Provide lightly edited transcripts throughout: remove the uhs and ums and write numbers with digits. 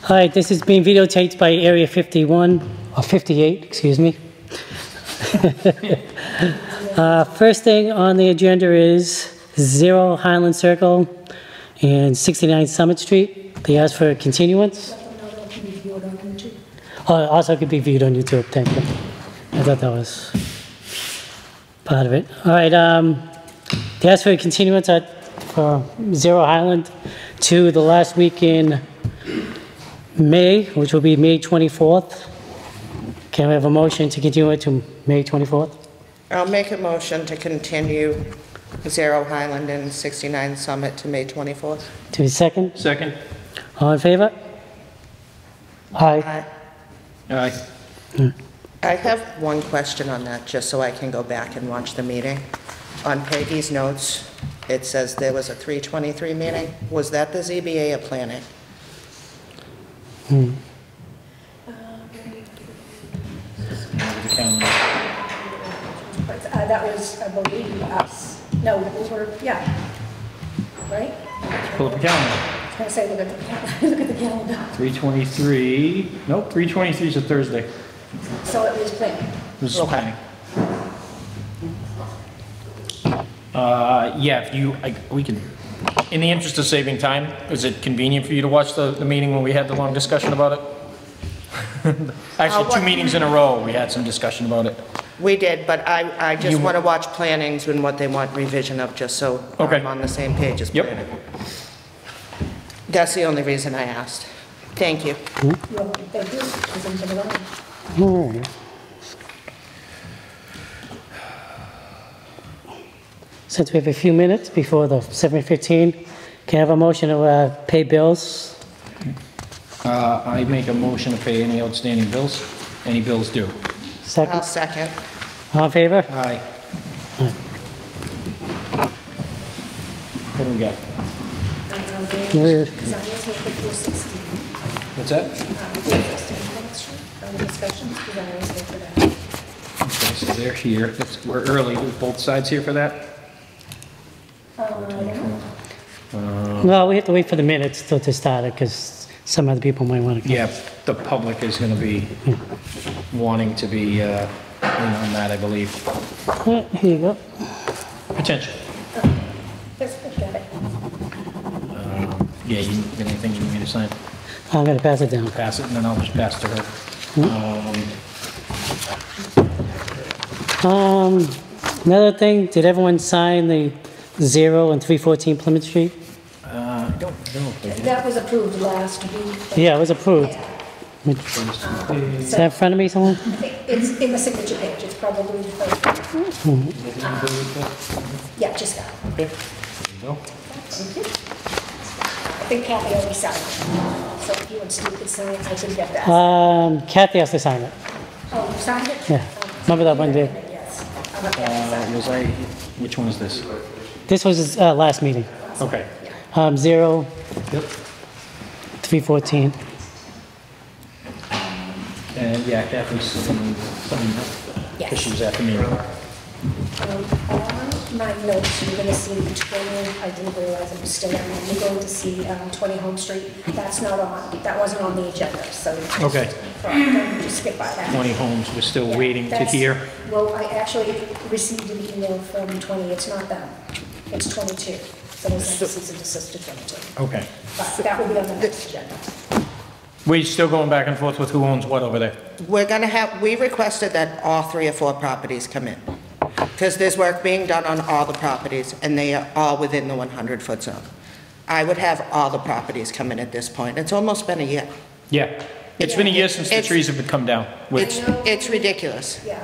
All right, this is being videotaped by Area 51, or 58, excuse me. First thing on the agenda is 0 Highland Circle and 69 Summit Street. They asked for a continuance. Oh, it also could be viewed on YouTube, thank you. I thought that was part of it. All right, they asked for a continuance for 0 Highland to the last week in May, which will be May 24th. Can we have a motion to continue it to May 24th? I'll make a motion to continue 0 Highland and 69 Summit to May 24th. To a second? Second. All in favor? Aye. Aye. I have one question on that, just so I can go back and watch the meeting. On Peggy's notes, it says there was a 3:23 meeting. Was that the ZBA or planning? That was, I believe, us. No, we were, yeah. Right? Pull up the calendar. I was going to say, look at the calendar. Look at the calendar. 323. Nope, 323 is a Thursday. So it was planning. This is planning. Yeah, if you, we can, in the interest of saving time, is it convenient for you to watch the meeting when we had the long discussion about it? Actually, 2 meetings in a row, we had some discussion about it. We did, but I just want to watch plannings and what they want revision of, just so I'm on the same page as planning. That's the only reason I asked. Thank you. Thank you. All right. Since we have a few minutes before the 7:15, can I have a motion to pay bills? I make a motion to pay any outstanding bills, any bills due. Second? I'll second. All in favor? Aye. What do we got? What's that? Okay, so they're here. We're early. Both sides here for that? No, we have to wait for the minutes to start it, because some other people might want to come. Yeah, the public is going to be wanting to be in on that, I believe. Yeah, here you go. Potential. Yeah, you got anything you need me to sign? I'm going to pass it down. Pass it, and then I'll just pass to her. Another thing, did everyone sign the 0 and 314 Plymouth Street? I don't know if they did. That was approved last week. Yeah, it was approved. Is that in front of me somewhere? It's in the signature page. It's probably the first one. Yeah, just that. Okay. There you go. Thank you. I think Kathy already signed it. So if you and Steve could sign, I can get that. Kathy has to sign it. Oh, you signed it? Yeah. Remember that one day? Yes. I'll let Kathy sign it. Which one is this? This was his last meeting. Okay. 0, Yep. 314. And yeah, Kathy's some Yes. issues at the meeting. On my notes, you're going to see 20, I didn't realize it was still on. You're going to see 20 Home Street. That's not on, that wasn't on the agenda, so. Okay. Just skip by that. 20 homes, we're still Yeah, waiting to that's- hear. Well, I actually received an email from 20, it's not them, it's 22. So they sent a cease and desist to 22. Okay. But that will be on the next agenda. We're still going back and forth with who owns what over there. We're going to have, we requested that all 3 or 4 properties come in, because there's work being done on all the properties, and they are all within the 100-foot zone. I would have all the properties come in at this point. It's almost been a year. Yeah. It's been a year since the trees have come down. It's ridiculous. Yeah,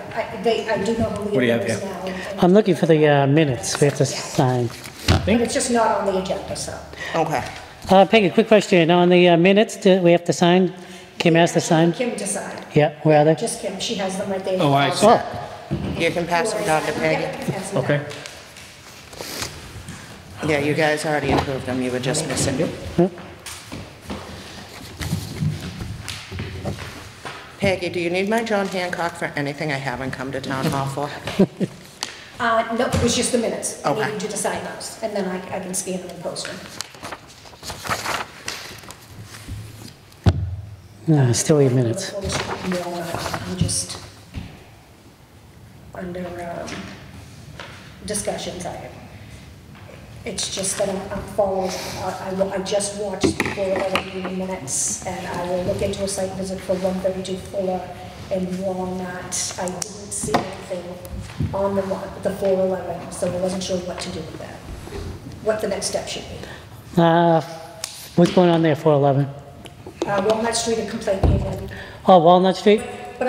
I do know who What do you the have owner is here? now. and- I'm looking for the minutes we have to sign. But it's just not on the agenda, so. Okay. Peggy, quick question. On the minutes, do we have to sign? Kim has to sign? Kim to sign. Yeah, where are they? Just Kim, she has them right there. Oh, I see. Oh, You can pass them down to Peggy. Yeah, pass them Okay. down. Yeah, you guys already approved them. You were just missing. Peggy, do you need my John Hancock for anything I haven't come to town hall for? No, it was just the minutes. I Okay. needed you to sign those, and then I can scan them and post them. No, still 8 minutes. I'm just under discussions. It's just that I'm following, I just watched the 411 meeting minutes, and I will look into a site visit for 132 Fuller and Walnut. I didn't see anything on the 411, so I wasn't sure what to do with that, what the next step should be. What's going on there, 411? Walnut Street, a complaint came in. Oh, Walnut Street? But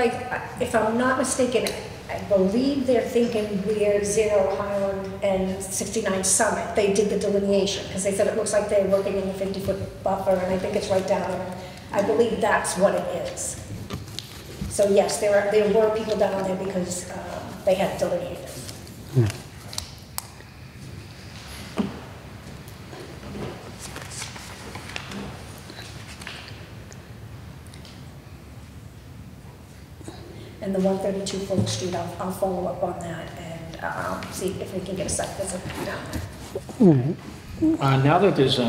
if I'm not mistaken, I believe they're thinking we're 0 Highland and 69 Summit. They did the delineation, because they said it looks like they're working in the 50-foot buffer, and I think it's right down there. I believe that's what it is. So yes, there were people down there because they had delineated. And the 132 Fuller Street, I'll follow up on that and see if we can get a site visit down there. Now that there's,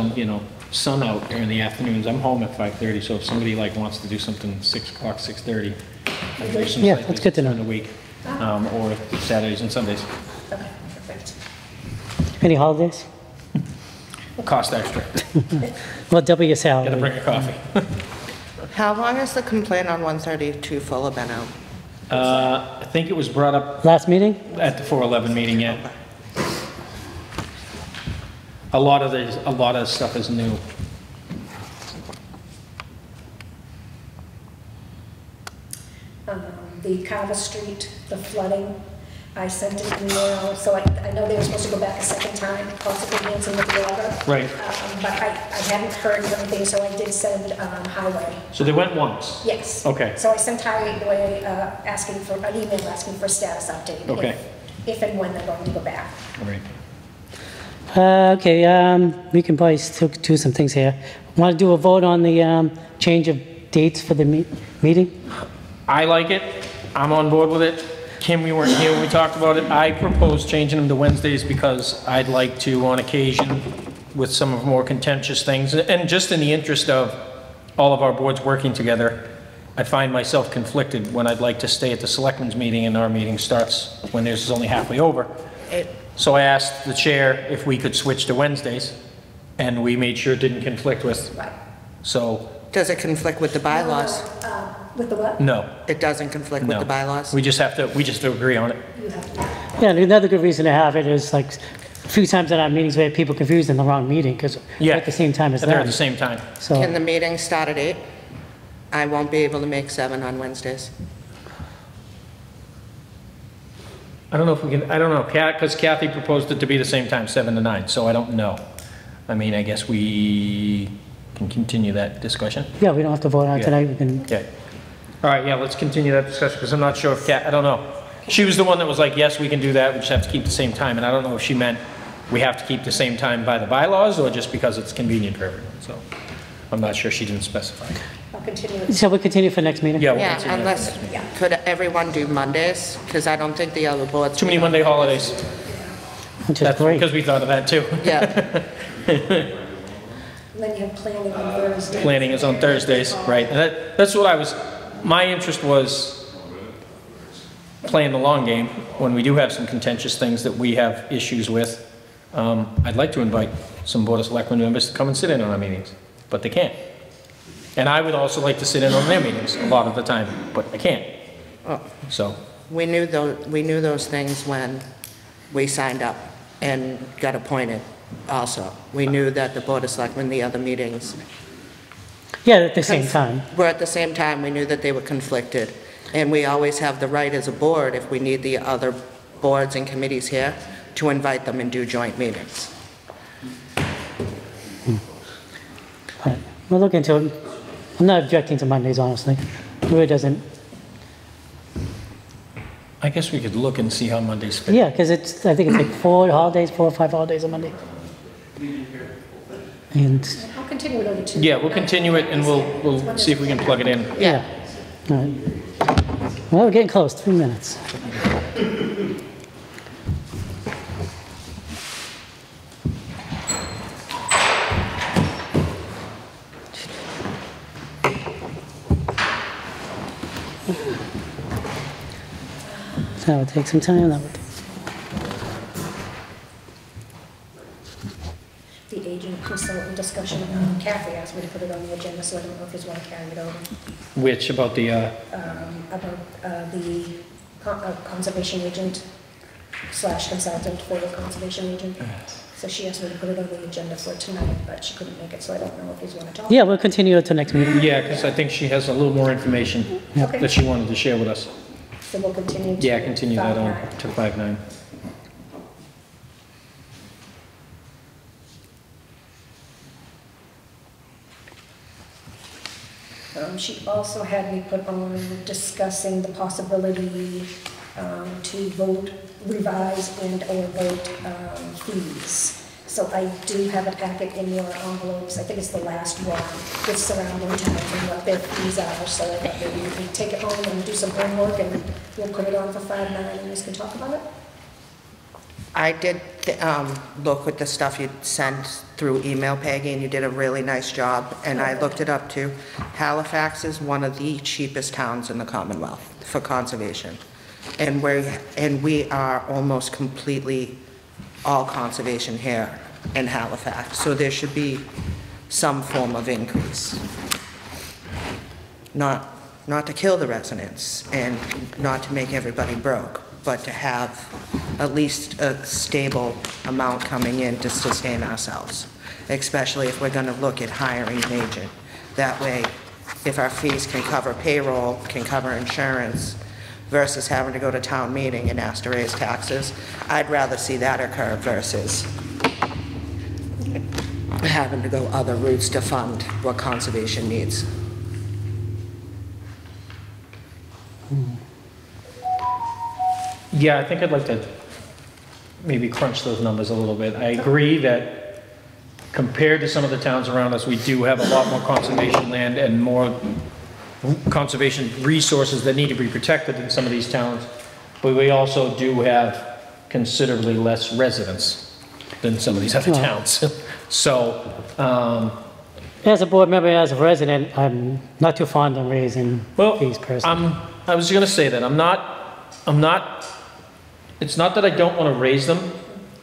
sun out during the afternoons, I'm home at 5:30, so if somebody wants to do something 6 o'clock, 6:30, there's some Yeah, site that's good to visits know. during the week, or Saturdays and Sundays. Okay, perfect. Any holidays? Cost extra. Well, double your Gotta salary. bring a coffee. How long has the complaint on 132 Fuller been out? I think it was brought up Last meeting? at the 411 meeting, yeah. A lot of stuff is new. The Carver Street, the flooding, I sent an email, so I know they were supposed to go back a second time, possibly Nancy with the order. Right. But I hadn't heard of anything, so I did send Highway. So they went once? Yes. Okay. So I sent Highway asking for an email, asking for a status update. Okay. If and when they're going to go back. All right. Okay, we can probably still do some things here. Want to do a vote on the change of dates for the meeting? I like it. I'm on board with it. Kim, we weren't here when we talked about it. I proposed changing them to Wednesdays because I'd like to, on occasion, with some of more contentious things, and just in the interest of all of our boards working together, I find myself conflicted when I'd like to stay at the selectmen's meeting and our meeting starts when theirs is only halfway over. So I asked the chair if we could switch to Wednesdays, and we made sure it didn't conflict with. Right. So, Does it conflict with the bylaws? With the what? no. It doesn't conflict with No. the bylaws? We just have to agree on it. You have to. Yeah, and another good reason to have it is like a few times in our meetings we had people confused in the wrong meeting because Yeah. we're at the same time as They're at them. the same time. Can So, the meeting start at 8? I won't be able to make 7 on Wednesdays. I don't know if we can, I don't know, because Kathy proposed it to be the same time, 7 to 9, so I don't know. I mean, I guess we can continue that discussion. yeah, we don't have to vote on it Yeah. tonight. We can, Okay. All right, yeah, let's continue that discussion, because I'm not sure if I don't know. She was the one that was like, yes, we can do that, we just have to keep the same time, and I don't know if she meant we have to keep the same time by the bylaws, or just because it's convenient for everyone, so. I'm not sure, she didn't specify. I'll continue it. shall we continue for next meeting? Yeah, we'll Yeah, continue that unless, next meeting. could everyone do Mondays? Because I don't think the other boards. Too many Monday holidays. Which is That's great. because we thought of that too. Yeah, And then you have planning on Thursday. Planning is on Thursdays, right, and that's what my interest was playing the long game, when we do have some contentious things that we have issues with. I'd like to invite some Board of Selectmen members to come and sit in on our meetings, but they can't. And I would also like to sit in on their meetings a lot of the time, but I can't. So, we knew those things when we signed up and got appointed also. We knew that the Board of Selectmen, the other meetings, Yeah, at the same time. were at the same time. We knew that they were conflicted. And we always have the right as a board, if we need the other boards and committees here, to invite them and do joint meetings. But we'll look into it. I'm not objecting to Mondays, honestly. It really doesn't, I guess we could look and see how Mondays fit. yeah, because I think it's like 4 or 5 holidays on Monday. And, I'll continue it over to. Yeah, we'll continue it and we'll see if we can plug it in. yeah. All right. Well, we're getting close, 3 minutes. That would take some time, that would. The agent consultant discussion, Kathy asked me to put it on the agenda, so I don't know if you want to carry it over. Which, about the, About the conservation agent / consultant for the conservation agent. So she asked me to put it on the agenda for tonight, but she couldn't make it, so I don't know if you want to talk. Yeah, we'll continue it to next meeting. yeah, because I think she has a little more information Okay. that she wanted to share with us. So we'll continue to. Yeah, continue that on 5-9. to 5/9. She also had me put on discussing the possibility to vote, revise and/or vote fees. So I do have a packet in your envelopes, I think it's the last one, with surrounding towns and what their fees are, so I thought maybe you could take it home and do some homework, and we'll put it on for 5-9, and you can talk about it. I did look at the stuff you sent through email, Peggy, and you did a really nice job, and I looked it up too. Halifax is one of the cheapest towns in the Commonwealth for conservation, and we are almost completely all conservation here in Halifax, so there should be some form of increase. Not to kill the residents and not to make everybody broke, but to have at least a stable amount coming in to sustain ourselves, especially if we're going to look at hiring an agent. That way, if our fees can cover payroll, can cover insurance, versus having to go to town meeting and ask to raise taxes, I'd rather see that occur versus having to go other routes to fund what conservation needs. Yeah, I think I'd like to maybe crunch those numbers a little bit. I agree that compared to some of the towns around us, we do have a lot more conservation land and more conservation resources that need to be protected in some of these towns, but we also do have considerably less residents than some of these other towns. So, As a board member, as a resident, I'm not too fond of raising well, fees personally. I was going to say that I'm not, it's not that I don't want to raise them,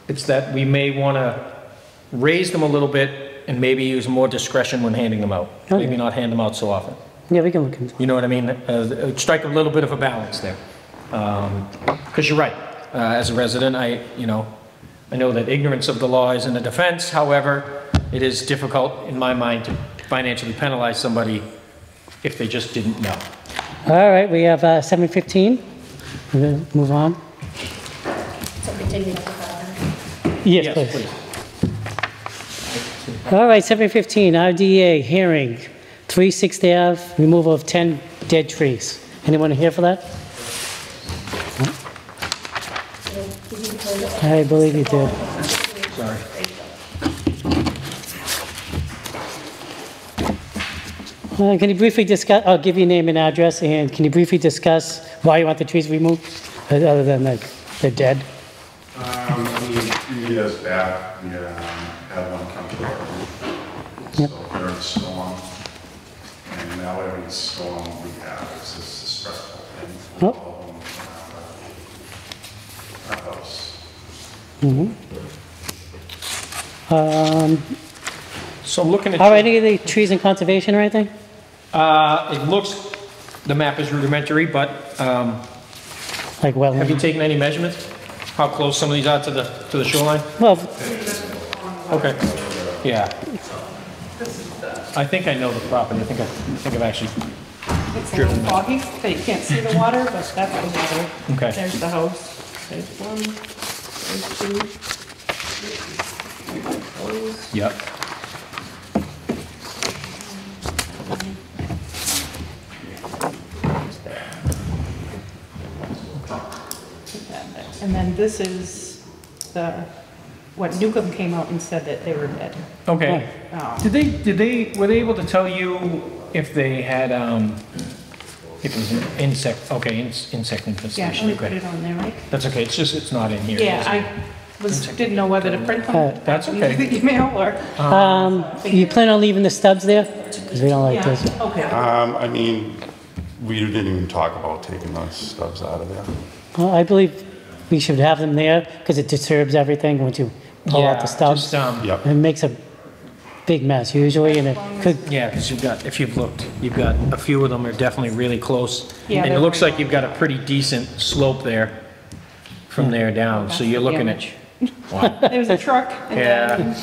it's that we may want to raise them a little bit and maybe use more discretion when handing them out. Okay. Maybe not hand them out so often. Yeah, we can look into it. You know what I mean? Strike a little bit of a balance there. Because you're right. As a resident, I know that ignorance of the law isn't a defense. However, it is difficult in my mind to financially penalize somebody if they just didn't know. All right, we have 7:15. We're going to move on. So continue to 5-9. Yes, please. All right, 7:15, RDA hearing, 3 6th Ave, removal of 10 dead trees. Anyone here for that? I believe you did. Sorry. Can you briefly discuss, I'll give you name and address, and can you briefly discuss why you want the trees removed, other than they're dead? A few years back, we had one come to our roof. Yep. So during a storm, and now every storm we have is just a stressful thing for Oh. all of them around our house. So I'm looking at. Are any of the trees in conservation or anything? It looks, the map is rudimentary, but Like have you wetland? taken any measurements? How close some of these are to the shoreline? Well, Okay. Yeah. I think I know the property. I think I've actually. It's a little foggy, so you can't see the water, but that's the water. Okay. There's the house. There's one, there's two. Those. Yep. There's there. And then this is what Newcomb came out and said that they were dead. Okay. Oh. Were they able to tell you if they had, if it was an insect, okay, insect Yeah, infestation? let me put Okay. it on there, right? That's okay, it's not in here. Yeah, I didn't know whether to print them. That's okay. The email or. you plan on leaving the stubs there? Because we don't like Yeah, those. okay. I mean, We didn't even talk about taking those stubs out of there. Well, I believe we should have them there because it disturbs everything once you pull out the stubs. Yep. It makes a big mess usually, and it could, Yeah, because you've got, if you've looked, you've got a few of them are definitely really close. Yeah, And it they're looks right like you've got a pretty decent slope there from there down, so you're looking at. Wow. There was a truck and Yeah. then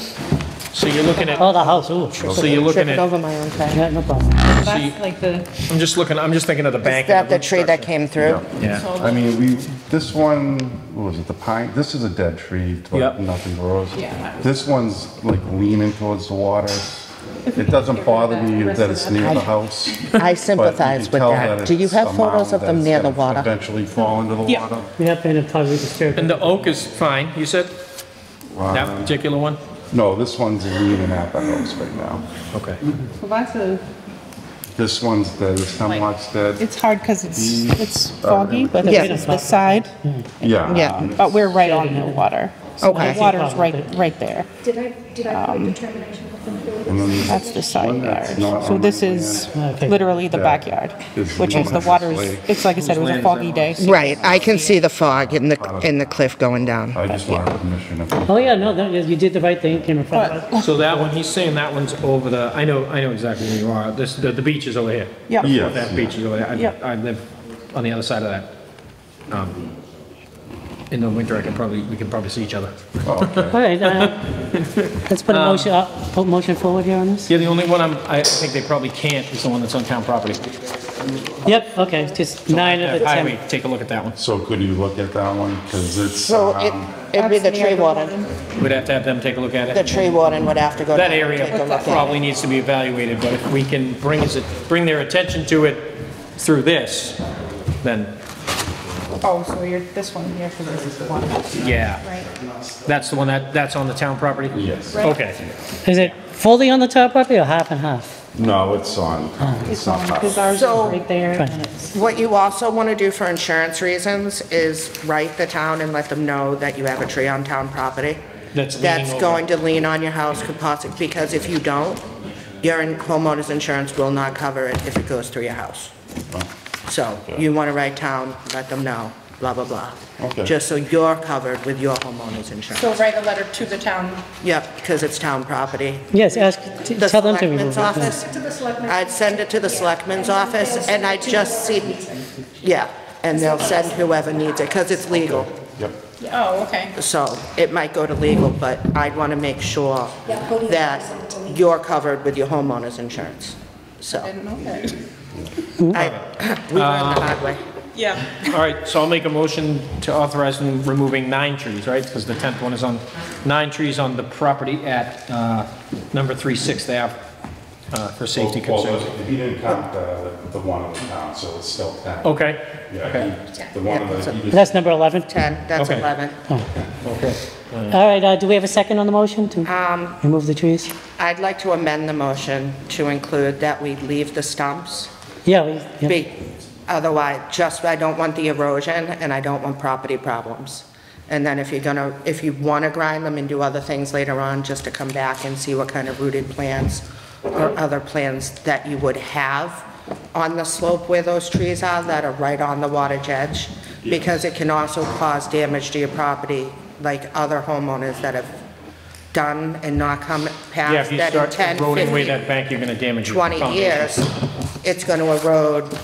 So you're looking at, oh, the house, ooh. so you're looking Trip it at, over my own car. Yeah, no problem. that's like the, I'm just thinking of the bank. Is that of the root tree that structure. came through? Yeah. I mean, this one, what was it, the pine? This is a dead tree, but Yep. nothing grows. Yeah. This one's like leaning towards the water. It doesn't bother me that it's near the house. I but sympathize you can with tell that. Do you it's have a photos of mound them that's near the gonna water? Eventually fall into the Yeah. water. Yep, and it probably disturbs. And the oak is fine, you said? That particular one? No, this one's leaning at the house right now. Okay. well, that's a, This one's dead, this hemlock's dead. it's hard because it's foggy, but Yeah. this is the side, Yeah. Yeah. but we're right on the water. So Okay. the water's right there. Did I put a determination of the And then That's the one side that's yard. not So on this my is Okay. literally the Yeah. backyard, It's which is the on water's, this lake. it's like I said, it was a foggy day. so- Right, I can see the fog in the cliff going down. I just wanted permission if. Oh, yeah, no, you did the right thing, came in front of us. So that one, he's saying that one's over the, I know exactly where you are. The beach is over here. Yep. Yes. That beach is over there. Yep. I live on the other side of that. In the winter, we can probably see each other. Oh, okay. All right, let's put a motion, put motion forward here on this. Yeah, the only one I think they probably can't is the one that's on town property. Yep, okay, just 9 of the 10. Highway, take a look at that one. So could you look at that one? Because it's, So it'd be the That's near tree the warden. We'd have to have them take a look at The it. tree warden would have to go down That and area take a look at probably it. needs to be evaluated, but if we can bring their attention to it through this, then, Oh, so you're this one here, because this is the one, yeah. right? That's the one that's on the town property? yes. Okay. Is it fully on the top property or half and half? No, it's on. It's on, because ours is So- right there, Right. and it's, What you also want to do for insurance reasons is write the town and let them know that you have a tree on town property. That's leaning That's over. going to lean on your house, could possibly, because if you don't, your homeowner's insurance will not cover it if it goes through your house. So you want to write town, let them know, blah, blah, blah. Okay. Just so you're covered with your homeowner's insurance. so write a letter to the town. Yep, because it's town property. Yes, The tell them to remove selectman's it. office, To the selectmen. I'd send it to the selectman's office, and I'd just see, yeah, and they'll send whoever needs it, because it's legal. Yep. Oh, okay. So it might go to legal, but I'd want to make sure Yeah, go to that send it to legal. you're covered with your homeowner's insurance. So, Didn't know that. we learned the hard way. Yeah. All right, so I'll make a motion to authorize them removing 9 trees, right? Because the 10th one is on 9 trees on the property at number 3 6th Ave for safety Well, concerns. he didn't count the one on the town, so it's still 10. Okay, Yeah, okay. the one that he just. That's number 11? 10, that's Okay. 11. Okay. All right, do we have a second on the motion to remove the trees? I'd like to amend the motion to include that we leave the stumps. Yeah, yeah. Otherwise, I don't want the erosion, and I don't want property problems. And then if you want to grind them and do other things later on, just to come back and see what kind of rooted plants or other plants that you would have on the slope where those trees are that are right on the water's edge, because it can also cause damage to your property, like other homeowners that have done and not come Yeah, past if you that in start 10, eroding away 15, that bank, you're gonna damage your 20 foundation. years, it's going to erode,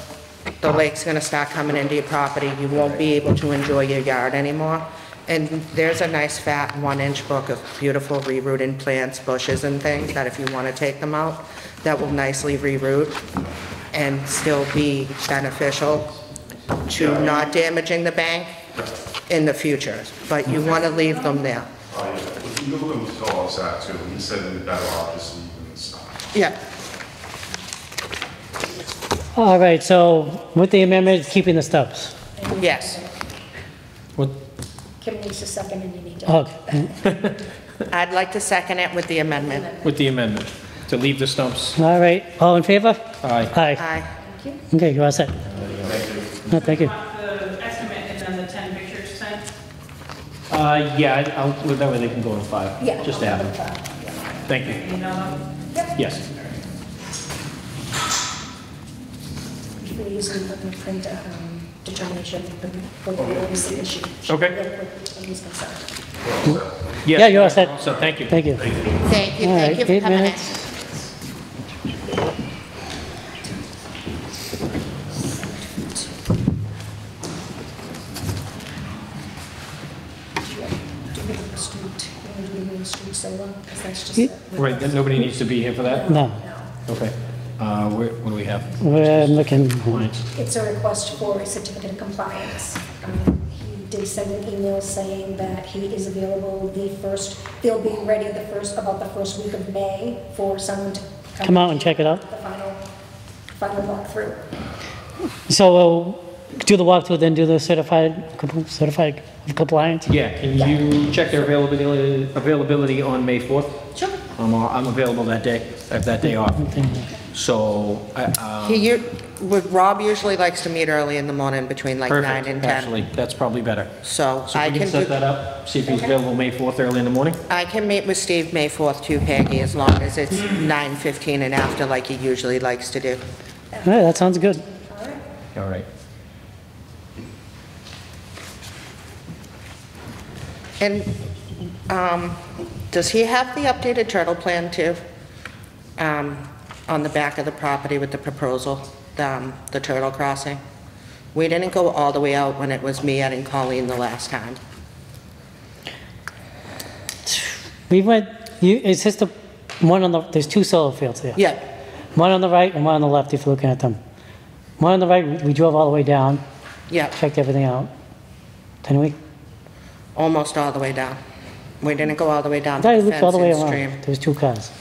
the lake's going to start coming into your property, you won't be able to enjoy your yard anymore. And there's a nice fat 1-inch book of beautiful rerooting plants, bushes and things, that if you want to take them out, that will nicely reroot and still be beneficial to not damaging the bank in the future. But you want to leave them there. Oh, yeah. If you look at his dogs that too, he said it'd be better off just leaving the stuff. Yeah. All right, so with the amendment, keeping the stubs. Yes. What, Kim needs a second and you need to. Okay, I'd like to second it with the amendment. with the amendment, to leave the stumps? all right, all in favor? Aye. Aye. Aye. Okay, you're all set. No, thank you. The estimate and then the 10 pictures sent? Yeah, I'll, that way they can go in file. Yeah. Just to have them. Thank you. You know them? Yes. we're using a print determination for the notice issue. Okay. He's concerned. Yeah, you're all set. So thank you. Thank you. Thank you, All thank right, you for 8 coming in. minutes. Street solo, because that's just. Yeah. Right, then nobody needs to be here for that? No, Okay. What do we have? we're looking, It's a request for a certificate of compliance. He did send an email saying that he is available they'll be ready about the first week of May for someone to come out and check it out. the final walkthrough. So we'll do the walkthrough, then do the certified of compliance? Yeah, can you check their availability on May 4th? Sure. I'm available that day. I have that day off. So, Rob usually likes to meet early in the morning between like 9 perfect, and 10. actually, that's probably better. So So I we can can set that up, see if he's available May 4th early in the morning? I can meet with Steve May 4th too, Peggy, as long as it's 9:15 and after like he usually likes to do. All right, that sounds good. All right. All right. And does he have the updated turtle plan too? On the back of the property with the proposal, the turtle crossing? We didn't go all the way out when it was me and Colleen the last time. We went, it's just the one on the, there's two solar fields there. Yeah, One on the right and one on the left if you're looking at them. One on the right, we drove all the way down, yeah, checked everything out. Didn't we? almost all the way down. We didn't go all the way down I to thought the we looked all the way fence and around. stream. There's two cars.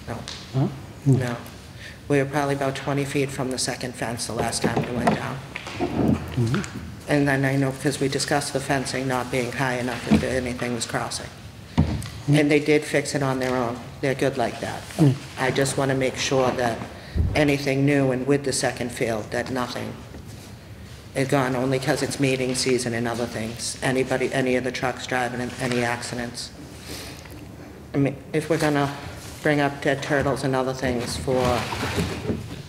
No, Huh? no. We were probably about 20 feet from the second fence the last time we went down. And then I know, because we discussed the fencing not being high enough if anything was crossing. And they did fix it on their own. They're good like that. I just want to make sure that anything new and with the second field, that nothing is gone, only because it's meeting season and other things. Anybody, any of the trucks driving, and any accidents. I mean, if we're gonna bring up dead turtles and other things for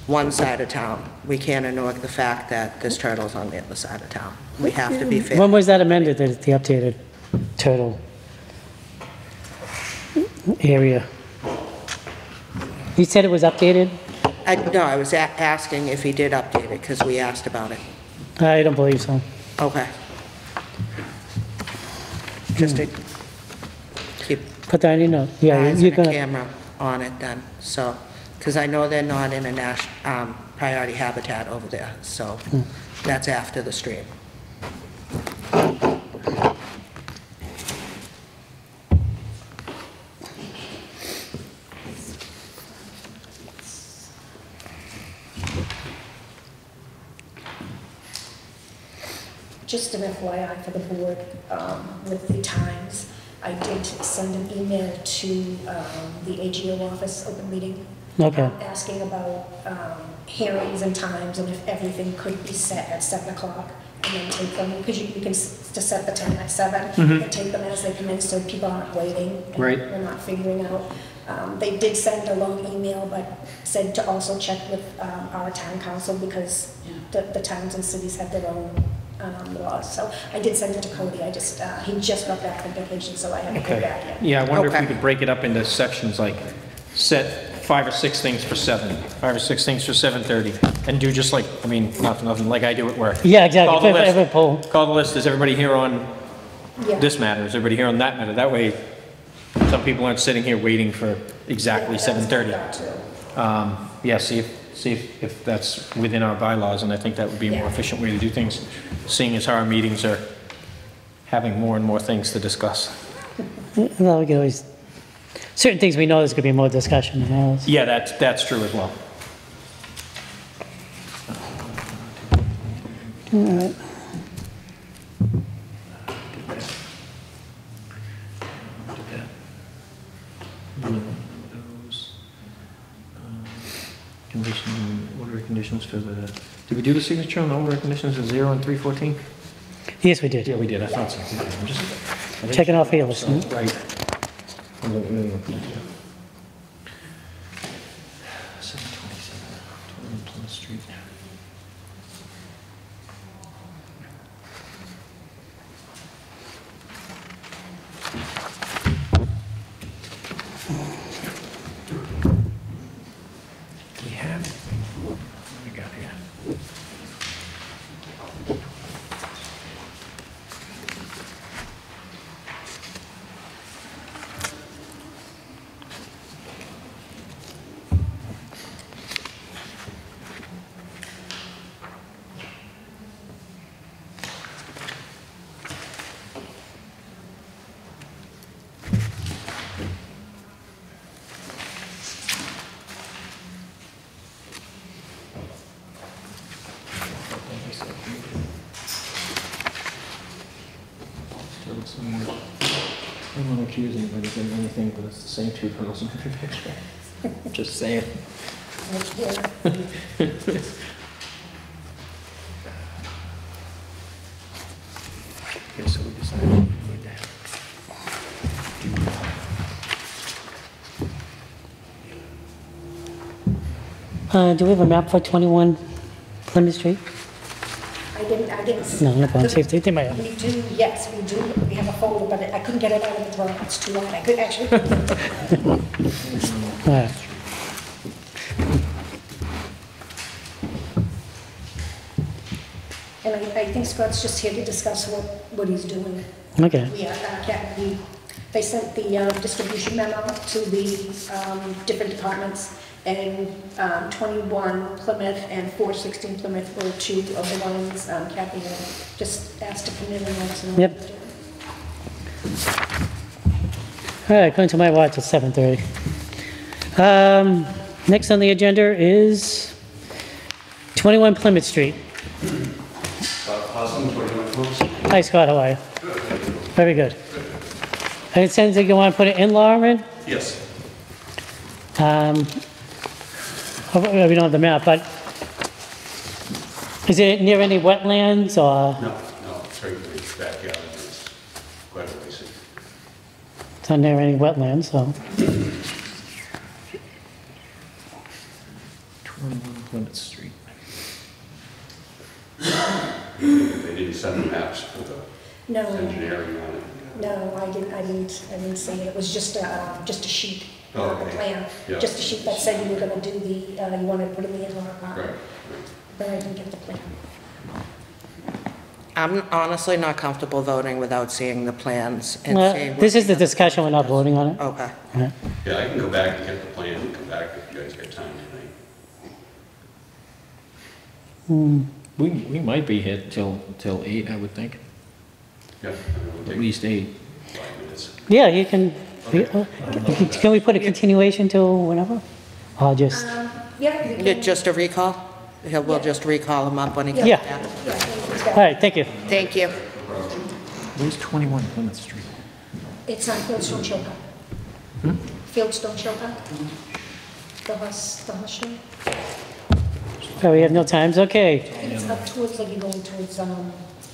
one side of town, we can't ignore the fact that there's turtles on the other side of town. We have to be fair. When was that amended, the updated turtle area? You said it was updated? No, I was asking if he did update it, because we asked about it. I don't believe so. Okay. Just to keep Put that in your note. Yeah, eyes you're and a gonna, camera on it then, so, because I know they're not in a priority habitat over there, so that's after the stream. Just an FYI for the board, with the times, I did send an email to the AGO office, open meeting, okay. asking about hearings and times, and if everything could be set at 7 o'clock, and then take them, because you can just set the time at 7, and take them as they come in, so people aren't waiting. And Right. They're not figuring out. They did send a long email, but said to also check with our town council, because the towns and cities have their own laws. So I did send it to Cody, he just got back from vacation, so I haven't heard back yet. Yeah, I wonder if we Okay. could break it up into sections, like set 5 or 6 things for 7, 5 or 6 things for 7:30, and do just like, I mean, not for nothing, like I do at work. Yeah, exactly. Call the If list. ever poll. Call the list, is everybody here on Yeah. this matter, is everybody here on that matter? That way, some people aren't sitting here waiting for exactly 7:30. Yeah, see if that's within our bylaws, and I think that would be a more Yeah. efficient way to do things, seeing as how our meetings are having more and more things to discuss. Well, we can always, certain things we know there's gonna be more discussion than others. Yeah, that's true as well. Condition, order of conditions for the, did we do the signature on the order of conditions of 0 and 314? Yes, we did. Yeah, we did, I thought so. I'm just- I think- Checking off here, listen. Right. 727, Plymouth Street. We have it. What do we got here? I'm not accusing anybody of anything, but it's the same two girls in the picture. Just saying. Right here. Okay, so we decided we need that. Do we have a map for 21 Plymouth Street? I didn't. No, no problem. See if they might have. We do, yes, we do. We have a folder, but I couldn't get it out of the drawer. It's too long. I could actually. All right. And I think Scott's just here to discuss what he's doing. Okay. They sent the distribution memo to the different departments, and 21 Plymouth and 416 Plymouth were two of the ones Kathy just asked to come in and let us know. Yep. All right, according to my watch, it's 7:30. Next on the agenda is 21 Plymouth Street. Hi, Scott, how are you? Very good. And it says that you want to put an in-law in? Yes. We don't have the map, but is it near any wetlands or? No, it's right in the backyard, it's quite a ways. It's not near any wetlands, so. 21 Plymouth Street. They didn't send the maps for the No, engineering on it. no, I didn't see it. It was just a sheet, Oh, a okay. plan. Yeah. Just a sheet that said you were gonna do the, you wanted to put in the in-law Right, apartment. right. But I didn't get the plan. I'm honestly not comfortable voting without seeing the plans and seeing. what This is the other discussion, we're not does. voting on it. Okay. Yeah. Yeah, I can go back and get the plan and come back if you guys get time tonight. We might be here till 8, I would think. Yeah. At least 8. 5 minutes. Yeah, you can, can we put a continuation till whenever? Or just, Yeah. you Yeah, can- just a recall? We'll just recall him up when he comes Yeah. back. all right, thank you. Thank you. Where's 21 Plymouth Street? It's on Fieldstone Chopin. Fieldstone Chopin. The horse show. Oh, we have no times, okay. It's up towards, like you're going towards,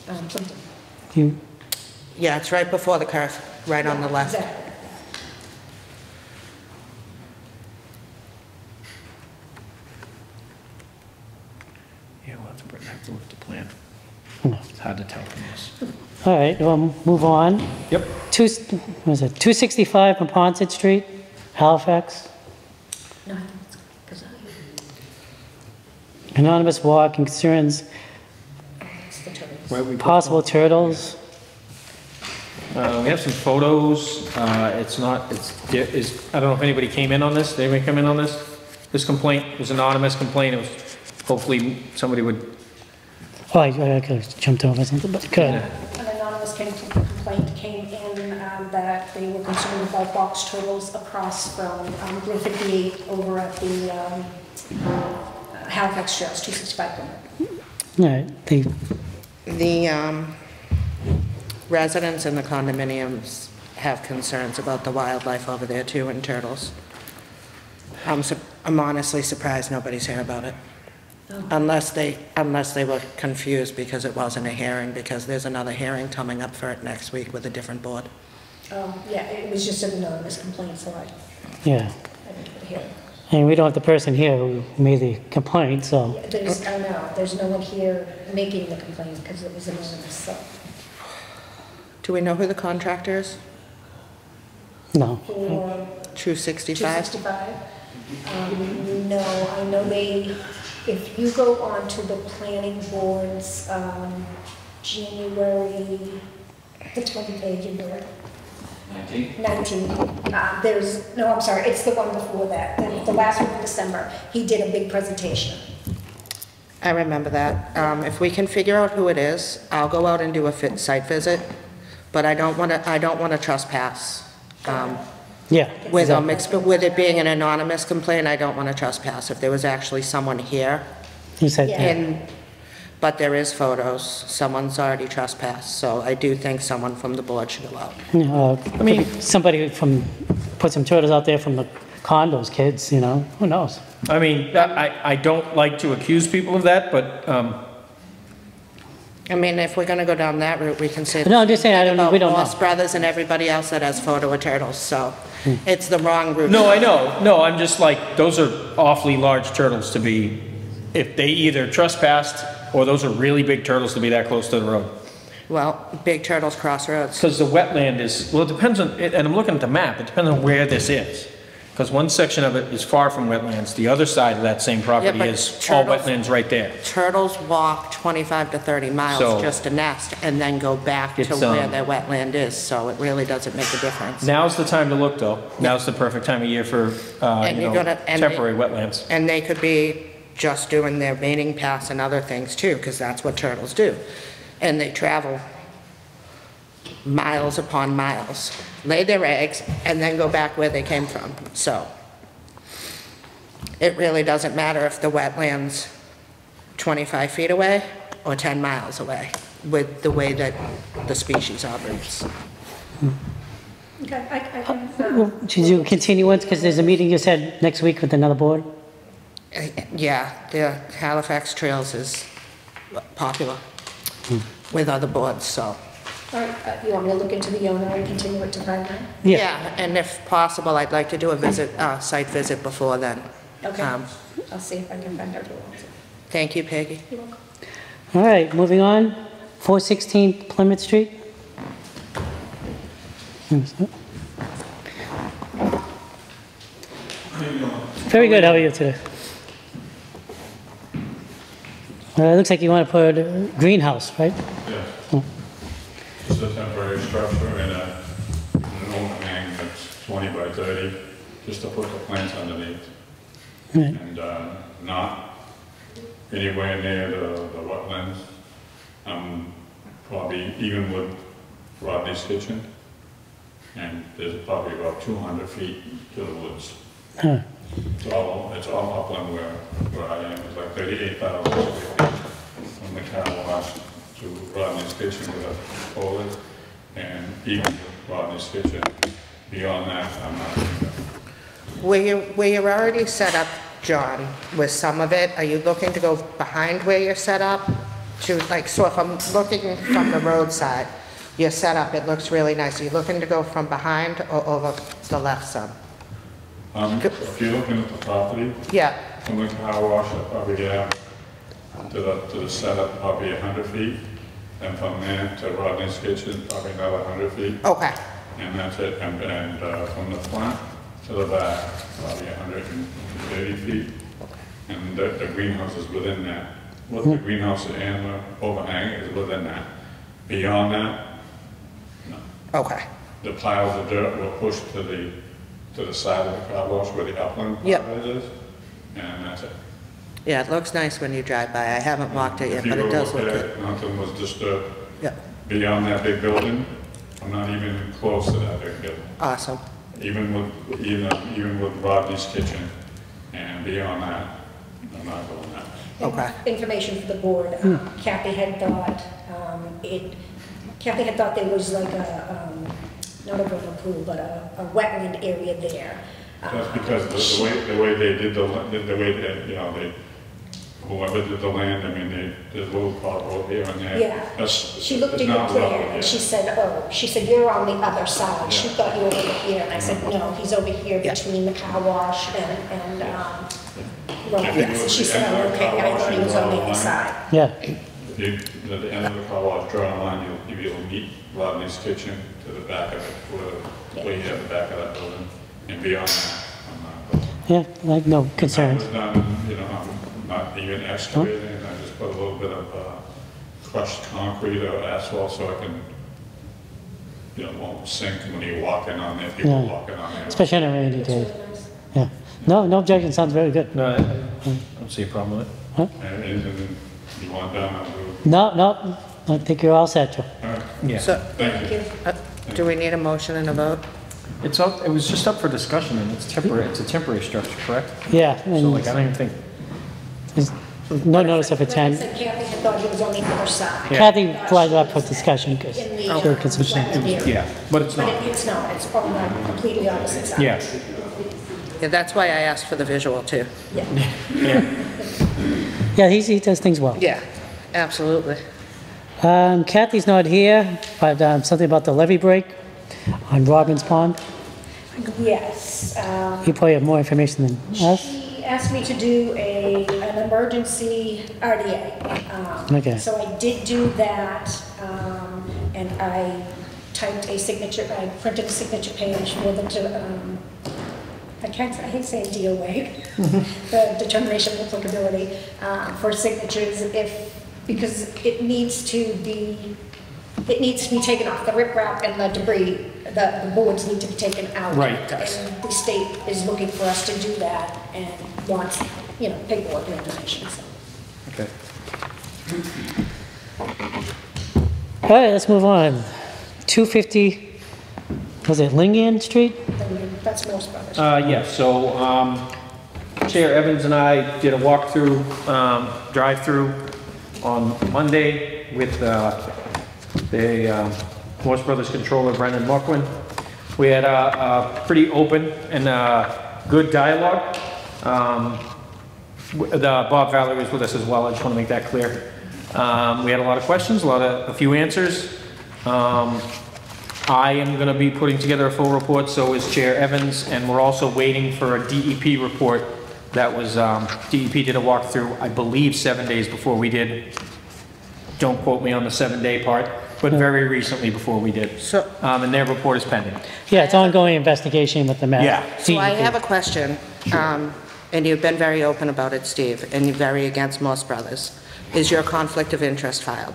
Plimpton. You, Yeah, it's right before the curve, right on the left. Exactly. Yeah, we'll have to look at the plan. Hmm. It's hard to tell from this. all right, we'll move on. Yep. What is it, 265 Monpont Street, Halifax. No, I think it's, because Anonymous walk and concerns it's the turtles. Where we put possible turtles. We have some photos. It's not, I don't know if anybody came in on this. Did anybody come in on this? This complaint was an anonymous complaint. It was, hopefully somebody would. Oh, I could have jumped over something, but good. An anonymous complaint came in that they were concerned about box turtles across from Route 58 over at the Halifax Trails, 265 Plymouth. All right, The residents in the condominiums have concerns about the wildlife over there too, and turtles. I'm honestly surprised nobody's here about it. Unless they were confused because it wasn't a hearing, because there's another hearing coming up for it next week with a different board. Yeah, it was just an anonymous complaint, so I yeah. didn't get a hearing. And we don't have the person here who made the complaint, so, I know, there's no one here making the complaint because it was anonymous, so. Do we know who the contractor is? no. For 265? 265? No, I know if you go on to the planning board's, January, the 20 page in there. 19. I'm sorry, it's the one before that, the last one in December. He did a big presentation. I remember that. If we can figure out who it is, I'll go out and do a site visit, but I don't want to trespass. Yeah. With it being an anonymous complaint, I don't want to trespass. If there was actually someone here, You said, Yeah. but there is photos, someone's already trespassed, so I do think someone from the board should go out. I mean, somebody put some turtles out there from the condos, kids, who knows? I mean, I don't like to accuse people of that, but, I mean, if we're gonna go down that route, we can say. No, I'm just saying, we don't know. Moss Brothers and everybody else that has photo of turtles, so it's the wrong route. no, I know. No, I'm just like, those are awfully large turtles to be, if they either trespassed, or those are really big turtles to be that close to the road. Well, big turtles cross roads. Because the wetland is, well, it depends on, and I'm looking at the map, it depends on where this is. Because one section of it is far from wetlands, the other side of that same property but is all turtles- wetlands right there. Turtles walk 25 to 30 So- miles just to nest and then go back to It's, where their wetland is, so it really doesn't make a difference. Now's the time to look, though. Now's the perfect time of year for, And you're gonna- and they- temporary wetlands. And they could be just doing their mating paths and other things too, because that's what turtles do. And they travel miles upon miles, lay their eggs, and then go back where they came from. So it really doesn't matter if the wetland's 25 feet away or 10 miles away with the way that the species operates. Okay, I can, Should you continue it, because there's a meeting you said next week with another board? Yeah, the Halifax Trails is popular with other boards, so. all right, you want me to look into the owner and continue it to 5/9? Yeah, and if possible, I'd like to do a site visit before then. Okay, Um, I'll see if I can find out who owns it. Thank you, Peggy. You're welcome. All right, moving on, 416 Plymouth Street. Very good, how are you today? It looks like you want to put a greenhouse, right? Yes. It's a temporary structure in an overhang that's 20 by 30, just to put the plants underneath. Right. And not anywhere near the wetlands. Probably even with Rodney's kitchen. And there's probably about 200 feet to the woods. Huh. It's all upland where I am. It's like 38,000 square feet from the car wash to Rodney's kitchen with a toilet. And even with Rodney's kitchen, beyond that, I'm not doing that. Where you're already set up, John, with some of it, are you looking to go behind where you're set up? So if I'm looking from the roadside, you're set up, it looks really nice. Are you looking to go from behind or over the left some? If you're looking at the property, Yeah, from the car wash, I'll probably get out to the setup, probably 100 feet. And from there to Rodney's kitchen, probably another 100 feet. okay, And that's it. And from the front to the back, probably 130 feet. And the greenhouse is within that. Well, the greenhouse and the overhang is within that. Beyond that, no. okay. The piles of dirt were pushed to the side of the car wash where the upland Yep. part is, and that's it. Yeah, it looks nice when you drive by. I haven't walked it yet, If you but it go does look look at good. it, nothing was disturbed. Yeah, Beyond that big building, I'm not even close to that big building. awesome. Even with Rodney's kitchen, and beyond that, I'm not going that. Okay. Information for the board, Kathy had thought, Kathy had thought there was like not a vernal pool, but a wetland area there. That's because the way they did the way that, they whoever did the land, I mean, there's a little carport here and there. Yeah. That's- She looked it's in your not plan level, and yeah. she said, you're on the other side. She Yeah. thought you were over here. And I said, no, he's over here Yeah. between the car wash and If Road. you Yes. go And to she the said, end oh, of the okay, car I wash, thought he you was draw on the a other line. side. Yeah, If you, at the end of the car wash, draw a line, you'll be able to meet Rodney's kitchen to the back of it, where you have the back of that building. And beyond that, I'm not. yeah, like, no That concerns. was done, you know, I'm not even excavating, I just put a little bit of crushed concrete or asphalt so I can, you know, it won't sink when you're walking on there, people Yeah. walking on there. Especially on a rainy It's day. really nice. Yeah. No, no objection, sounds very good. No, I don't see a problem with it. And then you want down, I'll do. No, no, I think you're all set, Joe. All right, Yeah. So, thank you. do we need a motion and a vote? It's up, it was just up for discussion, and it's temporary, it's a temporary structure, correct? Yeah, So like, I and don't even think, there's no notice of Like I intent. said, Kathy had thought he was on the other side. Yeah. Kathy brought it up for discussion, because In the, sure, because it's wetland area. yeah, but it's But not. it's not, it's on the completely opposite side. Yeah, Yeah, that's why I asked for the visual too. Yeah. yeah. yeah, he does things well. Yeah, absolutely. Kathy's not here, but something about the levee break on Robbins Pond. Yes. You probably have more information than us. She asked me to do an emergency RDA. Okay. So I did do that, and I typed a signature, I printed a signature page for them to, I hate saying DOA, the determination of applicability, for signatures because it needs to be taken off. The riprap and the debris, the boards need to be taken out. Right. And the state is looking for us to do that and wants, paperwork and information, so. Okay. All right, let's move on. 250, was it Lingan Street? Then that's Morse Brothers. Yeah, so, Chair Evans and I did a walkthrough, drive-through on Monday with, the Morse Brothers controller, Brendan Marquin. We had a pretty open and good dialogue. Bob Valerie was with us as well, I just want to make that clear. We had a lot of questions, a few answers. I am going to be putting together a full report, so is Chair Evans, and we're also waiting for a DEP report. That was, DEP did a walkthrough, I believe 7 days before we did. Don't quote me on the 7-day part, but very recently before we did. So- And their report is pending. Yeah, it's ongoing investigation with the map. Yeah. So I have a question, and you've been very open about it, Steve, and you're very against Morse Brothers. Is your conflict of interest filed?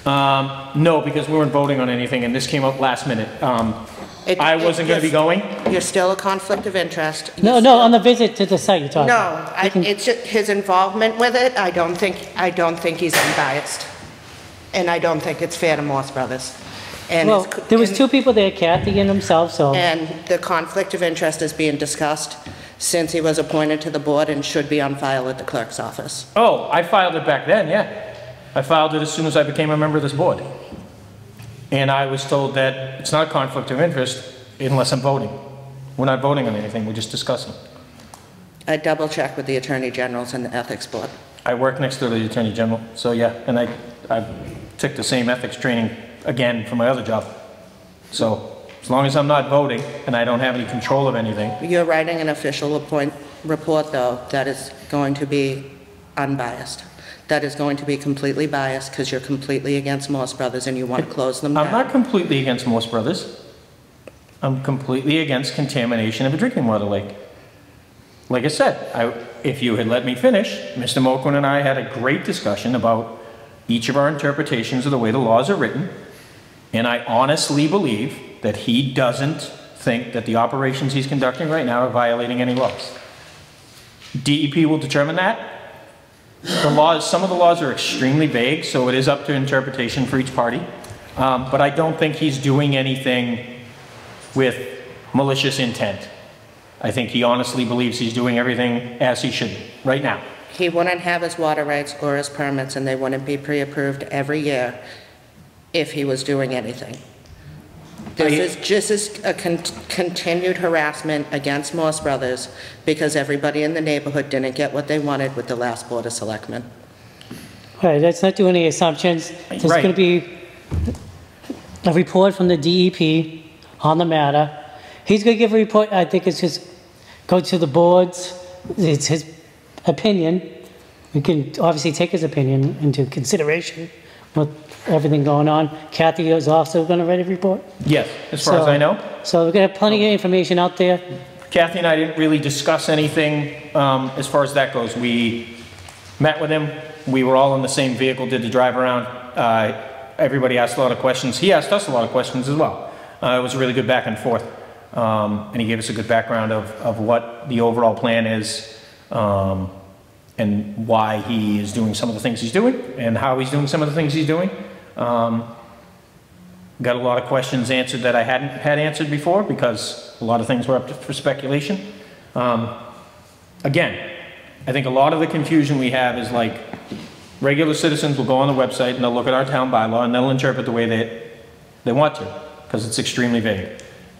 No, because we weren't voting on anything, and this came up last minute. I wasn't going to be going. You're still a conflict of interest. No, You're no, still- on the visit to the site you're talking. No, it's just his involvement with it, I don't think he's unbiased. And I don't think it's fair to Morse Brothers. And Well, it's- there was and- two people there, Kathy and himself, so, And the conflict of interest is being discussed since he was appointed to the board and should be on file at the clerk's office. Oh, I filed it back then, yeah. I filed it as soon as I became a member of this board. And I was told that it's not a conflict of interest unless I'm voting. We're not voting on anything, we're just discussing. I double-checked with the Attorney Generals and the Ethics Board. I work next to the Attorney General, so yeah, and I took the same ethics training again for my other job. So as long as I'm not voting and I don't have any control of anything, You're writing an official report, though, that is going to be unbiased. That is going to be completely biased because you're completely against Morse Brothers and you want to close them down. I'm not completely against Morse Brothers. I'm completely against contamination of a drinking water lake. Like I said, if you had let me finish, Mr. Moquin and I had a great discussion about each of our interpretations of the way the laws are written, and I honestly believe that he doesn't think that the operations he's conducting right now are violating any laws. DEP will determine that. Some of the laws are extremely vague, so it is up to interpretation for each party. But I don't think he's doing anything with malicious intent. I think he honestly believes he's doing everything as he should right now. He wouldn't have his water rights or his permits, and they wouldn't be pre-approved every year if he was doing anything. This is just a continued harassment against Morse Brothers because everybody in the neighborhood didn't get what they wanted with the last Board of Selectmen. All right, let's not do any assumptions. There's Right. going to be a report from the DEP on the matter. He's going to give a report. I think it's just go to the boards. It's his opinion. We can obviously take his opinion into consideration with everything going on. Kathy is also going to write a report. Yes, as far as I know. So we're going to have plenty of information out there. Kathy and I didn't really discuss anything as far as that goes. We met with him. We were all in the same vehicle, did the drive around. Everybody asked a lot of questions. He asked us a lot of questions as well. It was a really good back and forth. And he gave us a good background of what the overall plan is and why he is doing some of the things he's doing and how he's doing some of the things he's doing. Got a lot of questions answered that I hadn't had answered before because a lot of things were up for speculation. Again, I think a lot of the confusion we have is like regular citizens will go on the website and they'll look at our town bylaw and they'll interpret the way they want to because it's extremely vague.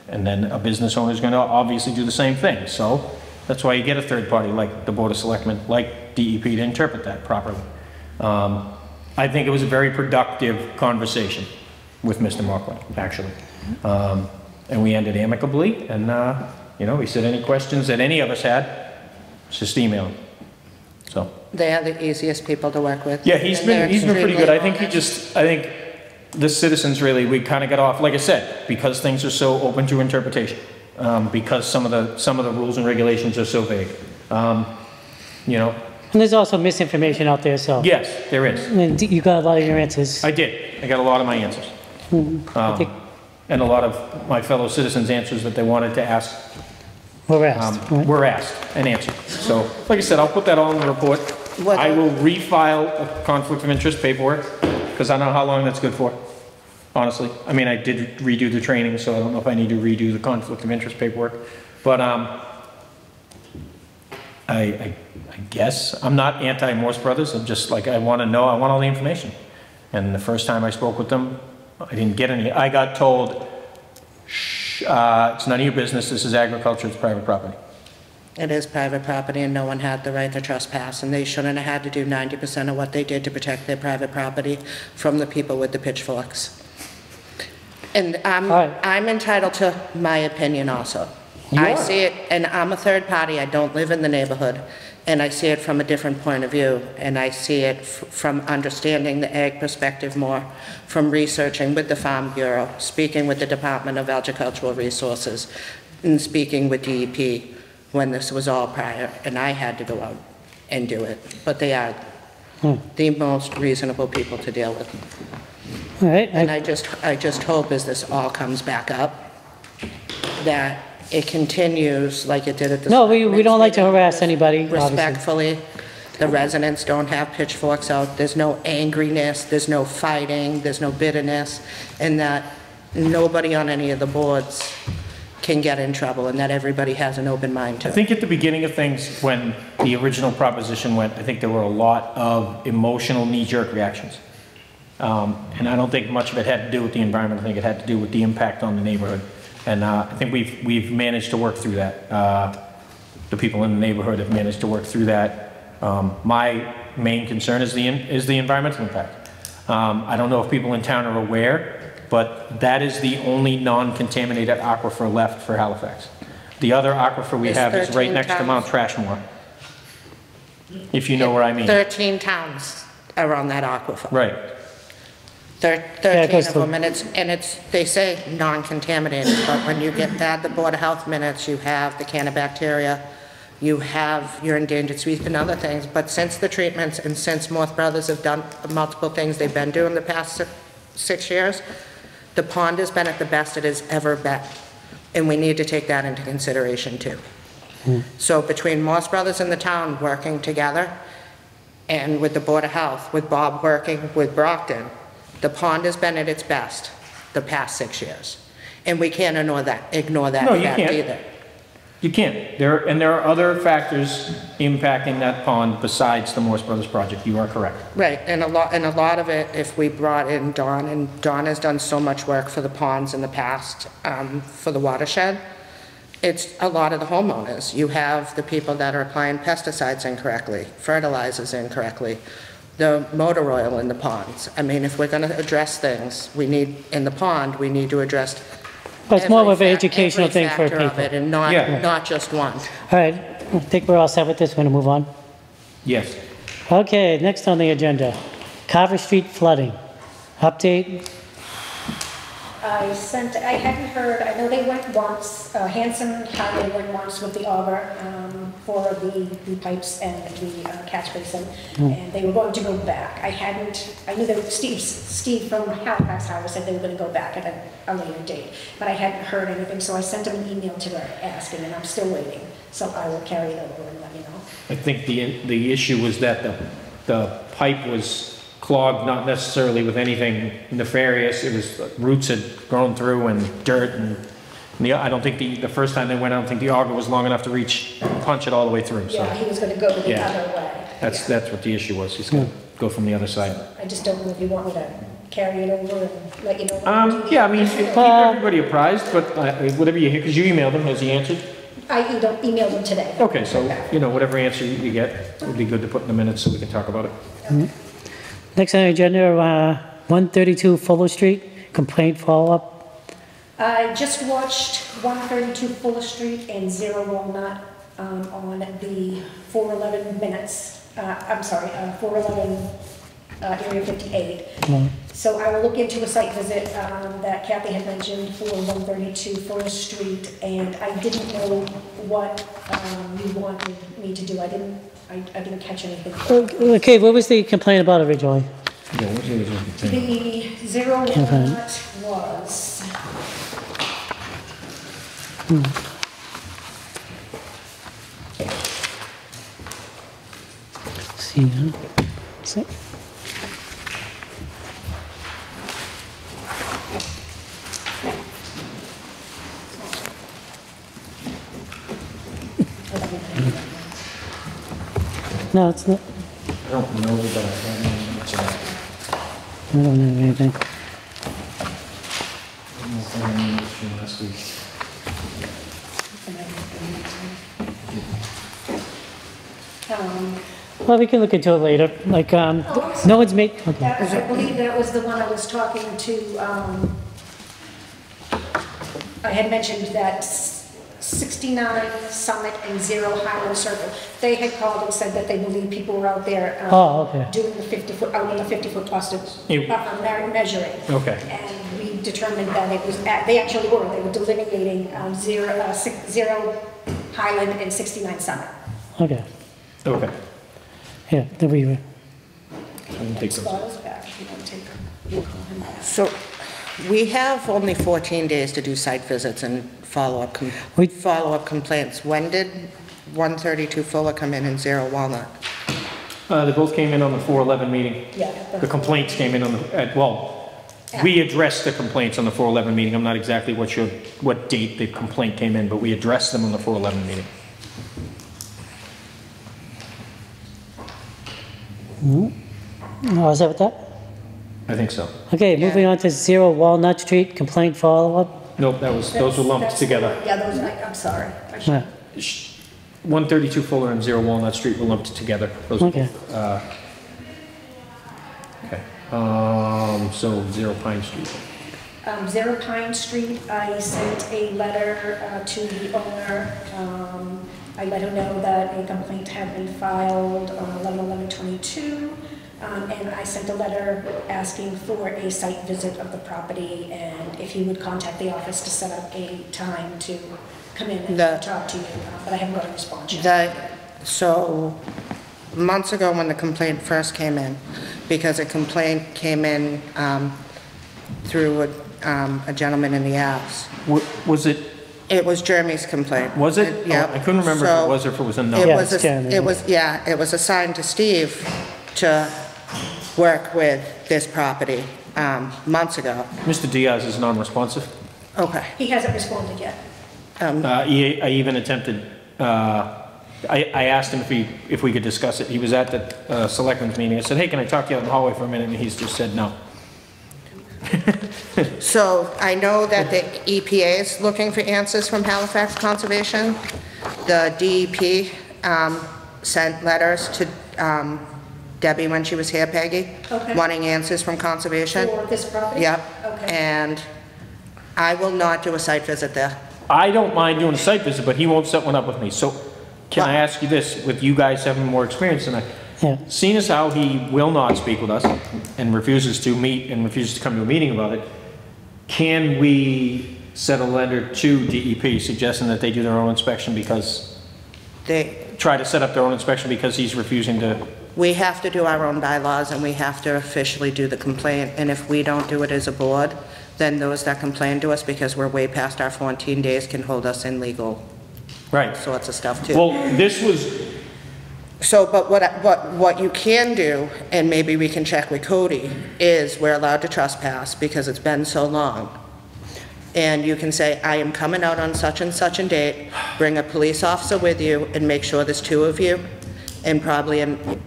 And then a business owner is going to obviously do the same thing. So that's why you get a third party like the Board of Selectmen, like DEP to interpret that properly. I think it was a very productive conversation with Mr. Markland, actually. And we ended amicably, and you know, he said any questions that any of us had, just email him. So. They are the easiest people to work with. Yeah, he's been pretty good. I think I think the citizens really, we kind of got off, like I said, because things are so open to interpretation, because some of the rules and regulations are so vague. You know. And there's also misinformation out there, so. Yes, there is. And you got a lot of your answers. I did. I got a lot of my answers. I think And a lot of my fellow citizens' answers that they wanted to ask we're asked. Right? were asked and answered. So, like I said, I'll put that all in the report. I will refile a conflict of interest paperwork because I don't know how long that's good for, honestly. I mean, I did redo the training, so I don't know if I need to redo the conflict of interest paperwork. But I guess I'm not anti-Morse Brothers. I'm just like, I want to know, I want all the information. And the first time I spoke with them, I didn't get any. I got told, shh, it's none of your business. This is agriculture. It's private property. It is private property and no one had the right to trespass and they shouldn't have had to do 90% of what they did to protect their private property from the people with the pitchforks. And I'm entitled to my opinion also. I see it, and I'm a third party. I don't live in the neighborhood. And I see it from a different point of view. And I see it from understanding the ag perspective more, from researching with the Farm Bureau, speaking with the Department of Agricultural Resources, and speaking with DEP when this was all prior. And I had to go out and do it. But they are the most reasonable people to deal with. All right. And I just hope as this all comes back up, that it continues like it did at the... No, we don't like to harass anybody, obviously. Respectfully, the residents don't have pitchforks out, there's no angriness, there's no fighting, there's no bitterness, and that nobody on any of the boards can get in trouble, and that everybody has an open mind to I it. think at the beginning of things, when the original proposition went, I think there were a lot of emotional knee-jerk reactions. And I don't think much of it had to do with the environment. I think it had to do with the impact on the neighborhood. And I think we've managed to work through that. The people in the neighborhood have managed to work through that. My main concern is the environmental impact. I don't know if people in town are aware, but that is the only non-contaminated aquifer left for Halifax. The other aquifer we have is right next to Mount Trashmore, if you know where I mean. 13 towns are on that aquifer. Right. 13 of them, and it's, they say non-contaminated, but when you add the Board of Health minutes, you have the cyanobacteria, you have your endangered species and other things, but since the treatments and since Morse Brothers have done multiple things they've been doing the past 6 years, the pond has been at the best it has ever been, and we need to take that into consideration too. So between Morse Brothers and the town working together, and with the Board of Health, with Bob working with Brockton, the pond has been at its best the past 6 years. And we can't ignore that No, you fact can't. either. You can't. There are other factors impacting that pond besides the Morse Brothers project. You are correct. Right, and a lot of it, if we brought in Dawn, and Dawn has done so much work for the ponds in the past, for the watershed, it's a lot of the homeowners. You have the people that are applying pesticides incorrectly, fertilizers incorrectly, the motor oil in the ponds. I mean, if we're gonna address things, we need, in the pond, we need to address But it's more of every an educational thing for factor of people. it, and Yeah. not just one. All right, I think we're all set with this, we're gonna move on. Yes. Okay, next on the agenda, Carver Street flooding. Update, I hadn't heard, I know they went once, Hanson Highway went once with the auger for the pipes and the catch basin, and they were going to go back. I knew that Steve from Halifax Highway said they were going to go back at a later date, but I hadn't heard anything, so I sent him an email today asking, and I'm still waiting. So I will carry it over and let you know. I think the issue was that the pipe was clogged, not necessarily with anything nefarious. It was roots had grown through and dirt and I don't think the first time they went, I don't think the auger was long enough to punch it all the way through. So Yeah, he was going to go the Yeah. other way. that's Yeah. what the issue was. He's going to go from the other side. I just don't know if you want me to carry it over and let you know. Yeah, I mean, keep everybody apprised, but whatever you hear, because you emailed him, has he answered? I emailed him today. Okay, so, whatever answer you get, it would be good to put in the minutes so we can talk about it. next on the agenda, 132 Fuller Street, complaint follow-up. I just watched 132 Fuller Street and 0 Walnut on the 411 minutes. 411 Area 58. So I will look into a site visit that Kathy had mentioned for 132 Fuller Street, and I didn't know what you wanted me to do. I didn't catch anything. Okay, what was the complaint about originally? Yeah, what was the original complaint? The 0 Walnut was... See, see. No, it's not. I don't know, but I don't know much about it. I don't have anything. I don't know if I remember this from last week. Well, we can look into it later. Like, no one's made. Okay. I believe that was the one I was talking to, I had mentioned that 69 Summit and 0 Highland Circle. They had called and said that they believe people were out there Okay. doing the 50-foot, out in the 50-foot buffer measuring. Okay. And we determined that it was, they actually were, they were delineating 0 Highland and 69 Summit. Okay. Okay. Yeah, then we were. Take those. Scott is back, if you want to take you call him back. So we have only 14 days to do site visits and follow-up complaints. When did 132 Fuller come in and 0 Walnut? They both came in on the 411 meeting. Yeah. The complaints came in on we addressed the complaints on the 411 meeting. I'm not exactly what date the complaint came in, but we addressed them on the 411 meeting. Oh, is that what that? I think so. Okay, moving on to 0 Walnut Street, complaint follow-up. Nope, those were lumped That's- together. Yeah, those, I'm sorry. I should- Yeah. 132 Fuller and 0 Walnut Street were lumped together. Those were Okay. both, okay. So 0 Pine Street. 0 Pine Street, I sent a letter to the owner. I let her know that a complaint had been filed on 11/11/22, and I sent a letter asking for a site visit of the property, and if he would contact the office to set up a time to come in and talk to you, but I haven't got a response yet. So months ago when the complaint first came in, because a complaint came in through a gentleman in the Avs. Was it? It was Jeremy's complaint. Was it? Yeah. Oh, I couldn't remember if it was or if it was a no. Yeah, it's Jeremy. It was assigned to Steve to work with this property months ago. Mr. Diaz is non-responsive. Okay. He hasn't responded yet. I even attempted, I asked him if we could discuss it. He was at the selectmen's meeting. I said, hey, can I talk to you out in the hallway for a minute? And he's just said no. So I know that the EPA is looking for answers from Halifax Conservation. The DEP sent letters to Debbie when she was here, Peggy, Okay. wanting answers from Conservation. For this property? Yep. Okay. And I will not do a site visit there. I don't mind doing a site visit, but he won't set one up with me. So can I Well- ask you this, with you guys having more experience than I? Yeah. Seeing as how he will not speak with us and refuses to meet and refuses to come to a meeting about it, can we send a letter to DEP suggesting that they do their own inspection because, try to set up their own inspection because he's refusing to? We have to do our own bylaws and we have to officially do the complaint. And if we don't do it as a board, then those that complain to us because we're way past our 14 days can hold us in legal Right. sorts of stuff too. Well, this was, So, but what you can do, and maybe we can check with Cody, is we're allowed to trespass because it's been so long. And you can say, I am coming out on such and such a date, bring a police officer with you and make sure there's 2 of you and probably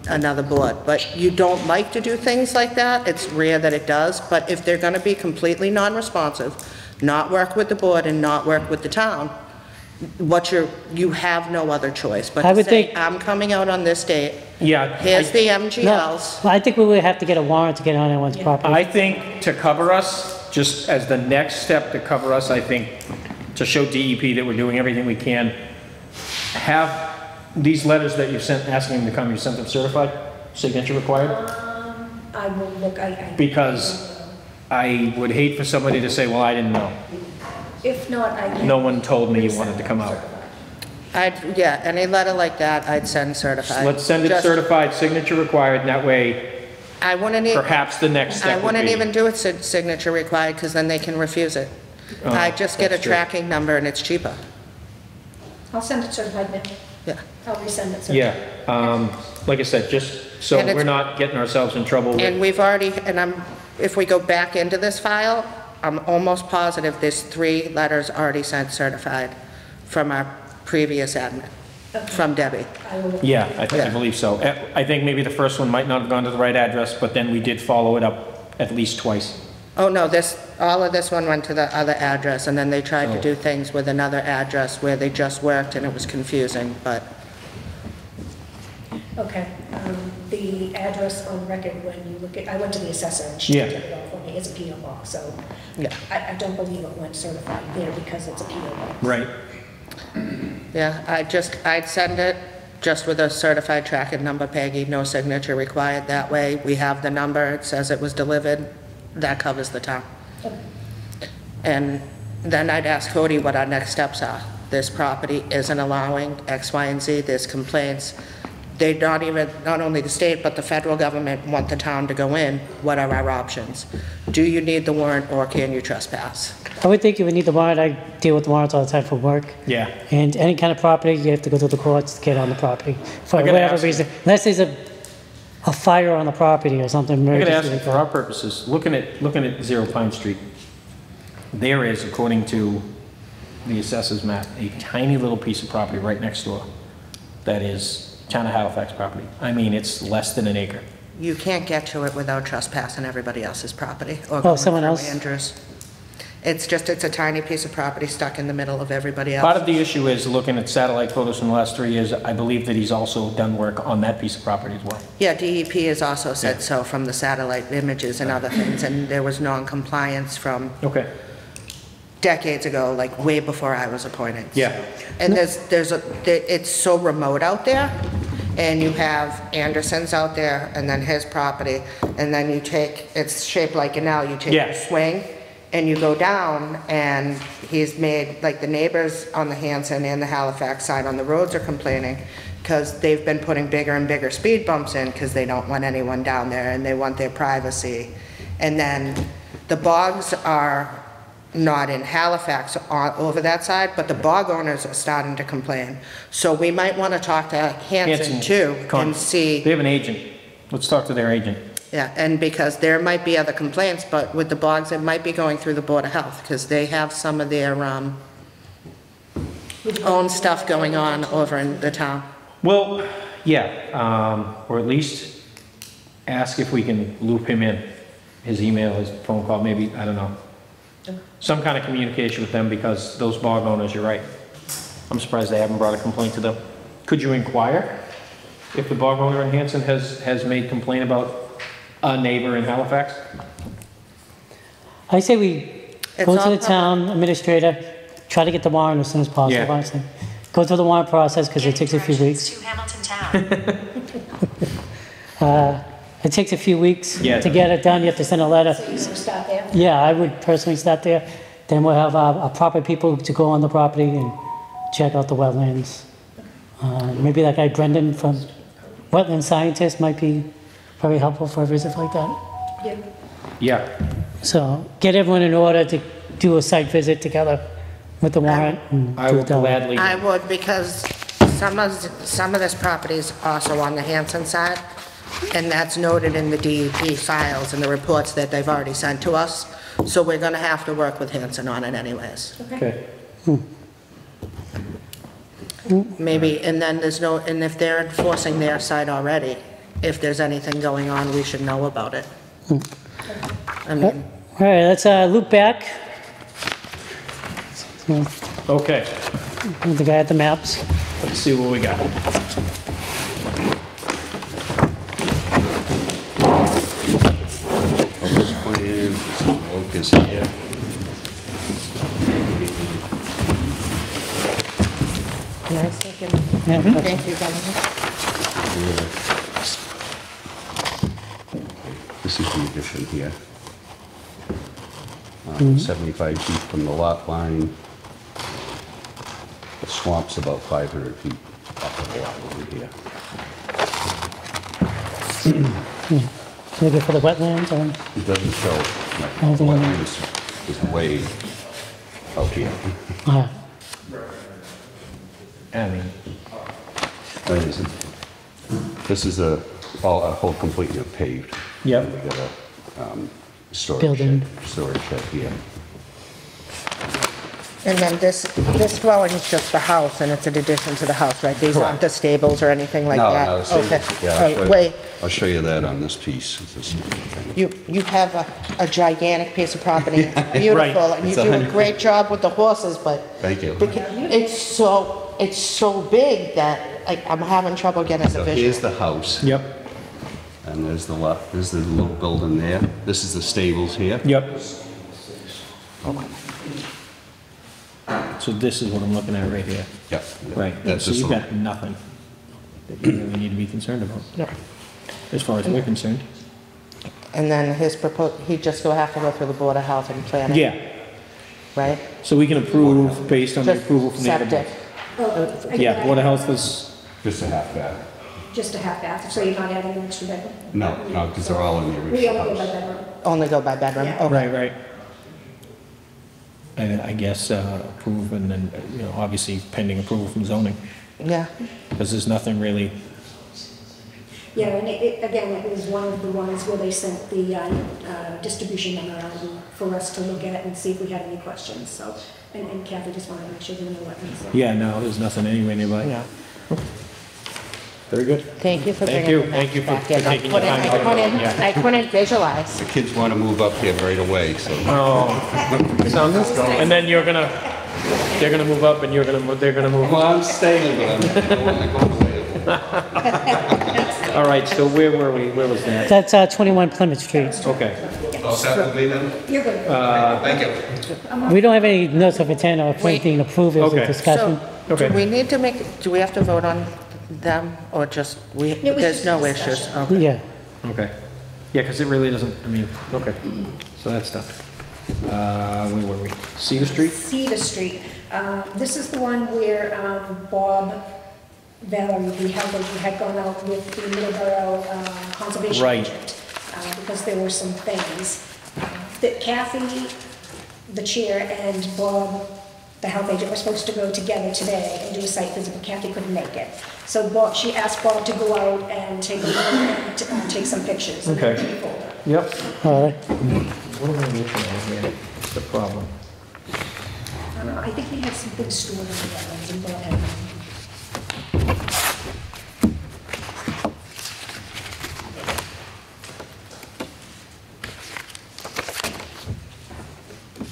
another board. But you don't like to do things like that. It's rare that it does. But if they're gonna be completely non-responsive, not work with the board and not work with the town, you have no other choice but I to would say, think- I'm coming out on this date. yeah. Here's the No, MGLs. well, I think we would have to get a warrant to get on anyone's property. I think to cover us, just as the next step to cover us, I think, to show DEP that we're doing everything we can, have these letters that you sent asking them to come, you sent them certified, signature required? I will look, Because I would hate for somebody to say, well, I didn't know. if not, I can. No one told me you wanted to come out. Yeah, any letter like that, I'd send certified. Let's send it Just- certified, signature required, and that way, I wouldn't even, perhaps the next I step would wouldn't be. even do it signature required, because then they can refuse it. Oh, I just get a that's true. tracking number and it's cheaper. I'll send it certified now. Yeah. I'll resend it certified. Yeah, like I said, just so And it's- we're not getting ourselves in trouble with. And we've already, if we go back into this file, I'm almost positive there's 3 letters already sent certified from our previous admin, from Debbie. I will look. Yeah, I Yeah. believe so. I think maybe the first one might not have gone to the right address, but then we did follow it up at least twice. Oh, no, all of this one went to the other address, and then they tried to Oh. do things with another address where they just worked, and it was confusing, but, Okay, the address on record when you look at, I went to the assessor and she Yeah. took it off for me, it's a PO box, so yeah. I don't believe it went certified there because it's a PO box. Right. Yeah, I'd send it just with a certified tracking number, Peggy, no signature required. That way, we have the number, it says it was delivered, that covers the town. Okay. And then I'd ask Cody what our next steps are. This property isn't allowing X, Y, and Z, there's complaints. They not only the state, but the federal government want the town to go in. What are our options? Do you need the warrant or can you trespass? I would think you would need the warrant. I deal with warrants all the time for work. Yeah. And any kind of property, you have to go through the courts to get on the property. For I gotta whatever ask you- reason. Unless there's a fire on the property or something. I'm gonna ask emergency you like for that. our purposes, looking at 0 Pine Street, there is, according to the assessors map, a tiny little piece of property right next door that is town of Halifax property. I mean, it's less than an acre. You can't get to it without trespassing everybody else's property or Oh, going someone through else? Andrews. It's a tiny piece of property stuck in the middle of everybody else. Part of the issue is looking at satellite photos from the last 3 years, I believe that he's also done work on that piece of property as well. Yeah, DEP has also said so from the satellite images and other things, and there was non-compliance from Okay. decades ago, like way before I was appointed. Yeah. And it's so remote out there, and you have Anderson's out there, and then his property, and then it's shaped like an L, you take Yeah. your swing, and you go down, and he's made, like the neighbors on the Hanson and the Halifax side on the roads are complaining, because they've been putting bigger and bigger speed bumps in, because they don't want anyone down there, and they want their privacy. And then the bogs are not in Halifax over that side, but the bog owners are starting to complain. So we might want to talk to Hanson too and see, They have an agent. Let's talk to their agent. yeah, and because there might be other complaints, but with the bogs, it might be going through the Board of Health, because they have some of their own stuff going on over in the town. Well, yeah, or at least ask if we can loop him in. His email, his phone call, maybe, I don't know. Some kind of communication with them, because those bog owners, you're right. I'm surprised they haven't brought a complaint to them. Could you inquire if the bog owner in Hanson has made complaint about a neighbor in Halifax? I say we It's go to all the town administrator, try to get the warrant as soon as possible, Yeah. honestly. Go through the warrant process, because it takes a few weeks. To Hamilton Town. It takes a few weeks Yeah. to get it done, you have to send a letter. So you want to start there? Yeah, I would personally start there. Then we'll have proper people to go on the property and check out the wetlands. Maybe that guy Brendan from Wetland Scientist might be very helpful for a visit like that. Yeah. Yeah, So get everyone in order to do a site visit together with the warrant. and I do will it that way. gladly. I would, because some of this property is also on the Hanson side, and that's noted in the DEP files and the reports that they've already sent to us. So we're gonna have to work with Hanson on it anyways. Okay, Maybe, and then and if they're enforcing their side already, if there's anything going on, we should know about it. I mean, All right, let's loop back. So, okay, the guy at the maps. let's see what we got. This plan, this locus here. nice looking. Yeah, Thank you, gentlemen. This is the addition here. 75 feet from the lot line. The swamp's about 500 feet off the lot over here. maybe for the wetlands or? It doesn't show, like, Anything in there? wetlands is way out here. I mean, That isn't. This is a whole completely paved. Yep. We got a storage Building. shed here. And then this dwelling is just the house, and it's an addition to the house, right? These aren't the stables or anything like No, that? no, so, Okay. yeah, All right, wait, I'll show you that on this piece. This- you have a gigantic piece of property, beautiful, and you do a great job with the horses, but Thank you. it's so big that I'm having trouble getting So the here's visual. the house, yep, and there's the little building there. This is the stables here. yep. So this is what I'm looking at right here. Yep. Right, That's so just you've a- got nothing that you really need to be concerned about, No. as far as we're concerned. And then he'd just have to go through the Board of Health and Planning, Yeah, right? so we can approve based on the Just approval from the other. septic. Yeah, Board of Health was, Just a half bath. Just a half bath, so you're not adding an extra bedroom? No, because they're all in the We original only go by house. bedroom. Only go by bedroom? Yeah. Okay. right, right. And I guess approve and then, obviously pending approval from zoning, Yeah, because there's nothing really, Yeah, and again, it was one of the ones where they sent the distribution memorandum for us to look at and see if we had any questions, so, and Kathy just wanted to make sure we knew what. So. yeah, no, there's nothing anywhere nearby. yeah. Very good. Thank you for Thank bringing you. the Thank you maps for back in. taking your time to look at it. Yeah. I couldn't visualize. The kids want to move up here right away, so. Oh, sounds, and then they're gonna move up and they're gonna move. Well, I'm staying, but I don't want to go away. All right, so where were we? Where was that? That's 21 Plymouth Street. Okay. All set with me then? You're good. Thank you. We don't have any notes of intent or anything to prove it as a Okay. discussion. So, Okay. do we need to do we have to vote on them, or just, was there's just no a issues? discussion. Okay. Yeah. Okay. Yeah, because it really doesn't, okay. So that's done. Where were we? Cedar Street? Cedar Street. This is the one where Bob Valerie, the health agent, had gone out with the Middleborough Conservation Right. Agent, because there were some things that Kathy, the chair, and Bob, the health agent, were supposed to go together today and do a site visit, but Kathy couldn't make it. So she asked Bob to go out and take a look and take some pictures. Okay. In the folder. Yep. All right. What am I missing out here? What's the problem? I think we had some things stored in the wetlands and brought in.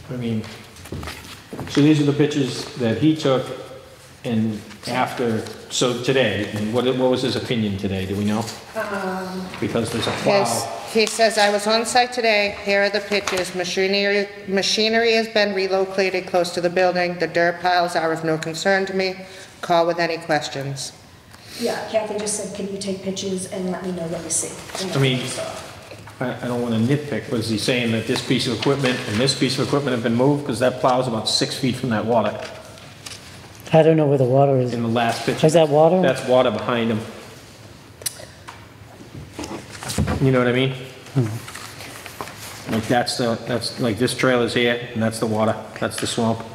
I mean, so these are the pictures that he took and after, so today, and what was his opinion today, do we know? Because there's a plow. He says, I was on site today, here are the pictures, machinery has been relocated close to the building, the dirt piles are of no concern to me, call with any questions. Yeah, Kathy just said, can you take pictures and let me know what you see? I mean, I don't want to nitpick, but is he saying that this piece of equipment and this piece of equipment have been moved? Because that plow's about 6 feet from that water I don't know where the water is. in the last picture. Is that water? That's water behind him. You know what I mean? Like that's like this trailer's here and that's the water, that's the swamp.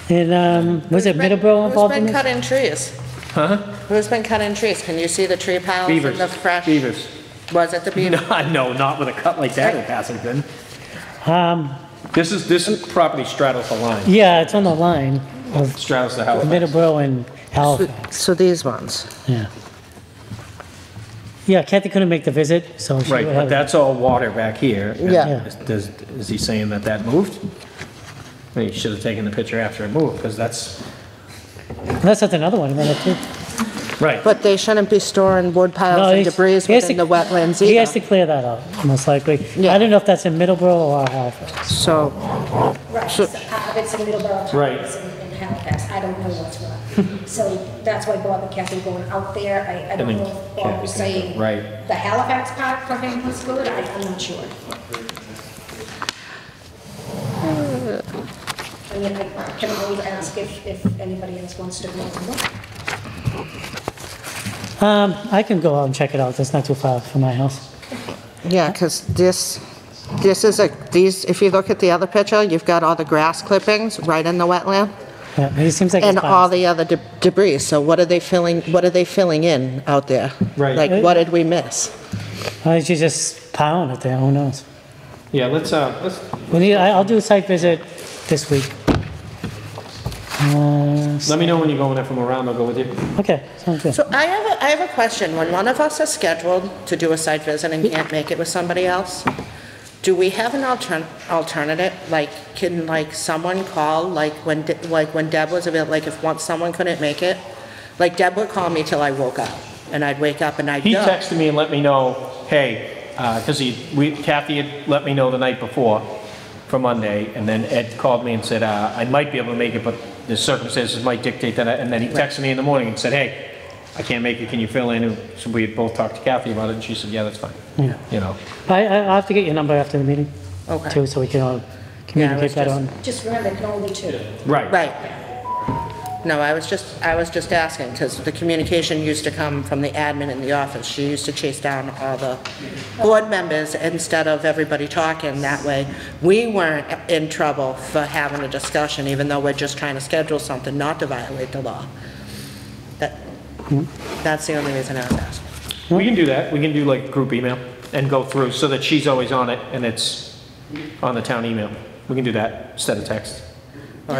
And, was it Middleborough involved in Who's been this? cutting trees? Huh? Who's been cutting trees? Can you see the tree piles and Beavers. the fresh? Beavers. Was it the beaver? No, not with a cut like that, it hasn't been. Um, This property straddles the line, yeah, it's on the line of straddles the house. Middleborough and Halifax, So these ones. yeah. Yeah, Kathy couldn't make the visit, so she Right, would but have. that's all water back here. Yeah. Is he saying that moved? He should have taken the picture after it moved, because that's, That's another one, another too. right. But they shouldn't be storing wood No, piles and he's- debris he has within to- the wetlands He has either. to clear that out, most likely. Yeah. I don't know if that's in Middleborough or Halifax. So, Right, so part of it's in Middleborough, part Right. of it's in Halifax, I don't know what's what. So that's why Bob and Kathy going out there, I don't then know if Bob Kathy was can saying go, right. the Halifax part for him was good, I'm not sure. I mean, I can always ask if anybody else wants to go and look. I can go out and check it out, that's not too far from my house. yeah, because this is if you look at the other picture, you've got all the grass clippings right in the wetland Yeah, it seems like and it's all fine. the other debris. So what are they filling in out there? Right. Like, what did we miss? Why don't you just pound it there, who knows? Yeah, let's, I'll do a site visit this week. let me know when you're going there from around, I'll go with you. Okay, sounds good. So I have a question. When one of us is scheduled to do a site visit and can't make it with somebody else, do we have an alternative? Like, can like someone call, like when Deb was available, like if someone couldn't make it? Like Deb would call me till I woke up, and I'd wake up and I'd He go. texted me and let me know, hey, because Kathy had let me know the night before for Monday, and then Ed called me and said, I might be able to make it, but the circumstances might dictate that, and then he texted me in the morning and said, hey, I can't make it, can you fill in? So we had both talked to Kathy about it, and she said, yeah, that's fine. Yeah. You know, I'll have to get your number after the meeting, Okay. too, so we can all communicate that on. Just remember, it can only be two. right. Right. No, I was just asking, because the communication used to come from the admin in the office. She used to chase down all the board members instead of everybody talking. That way, we weren't in trouble for having a discussion, even though we're just trying to schedule something not to violate the law. That's the only reason I was asking. We can do that, we can do like group email and go through, so that she's always on it, and it's on the town email. We can do that instead of text. Well,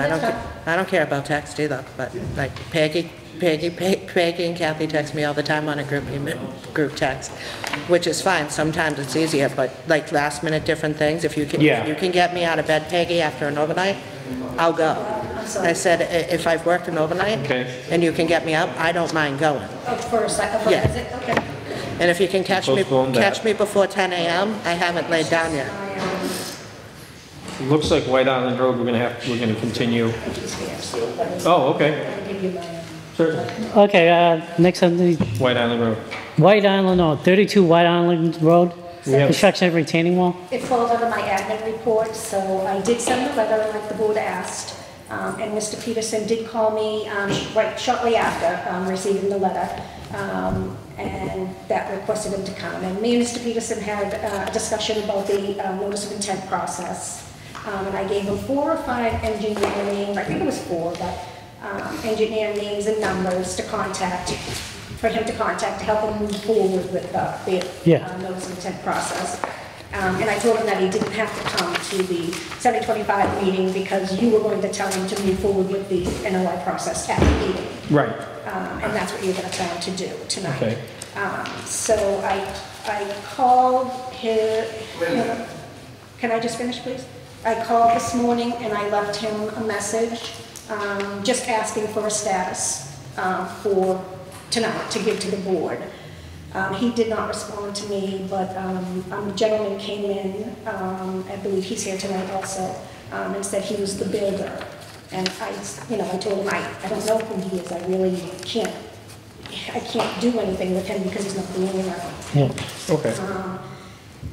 I don't care about text either, but like Peggy and Kathy text me all the time on a group text, which is fine. Sometimes it's easier, but like last minute different things, if you can, Yeah. if you can get me out of bed, Peggy, after an overnight, I'll go. I said, if I've worked an overnight Okay. and you can get me up, I don't mind going. Oh, for a second, Yeah. is it? Okay. And if you can catch Postpone that. me before 10 a.m., I haven't laid down yet. Looks like White Island Road, we're gonna continue. Oh, okay, I'll give you my, certainly. Okay, next on the White Island Road. White Island, 32 White Island Road, We have- construction of retaining wall. It falls under my admin report, so I did send the letter like the board asked. And Mr. Peterson did call me right shortly after receiving the letter, and that requested him to come. And me and Mr. Peterson had a discussion about the notice of intent process. And I gave him 4 or 5 engineer names, I think it was 4, but engineer names and numbers to contact, for him to contact to help him move forward with the Yeah. notice of intent process. And I told him that he didn't have to come to the 7025 meeting because you were going to tell him to move forward with the NOI process at the meeting. Right. And that's what you're going to tell him to do tonight. Okay. So I called his, can I just finish, please? I called this morning and I left him a message, just asking for a status for tonight to give to the board. He did not respond to me, but a gentleman came in, I believe he's here tonight also, and said he was the builder. And I told him I don't know who he is. I really can't do anything with him because he's not the owner. Yeah. Okay.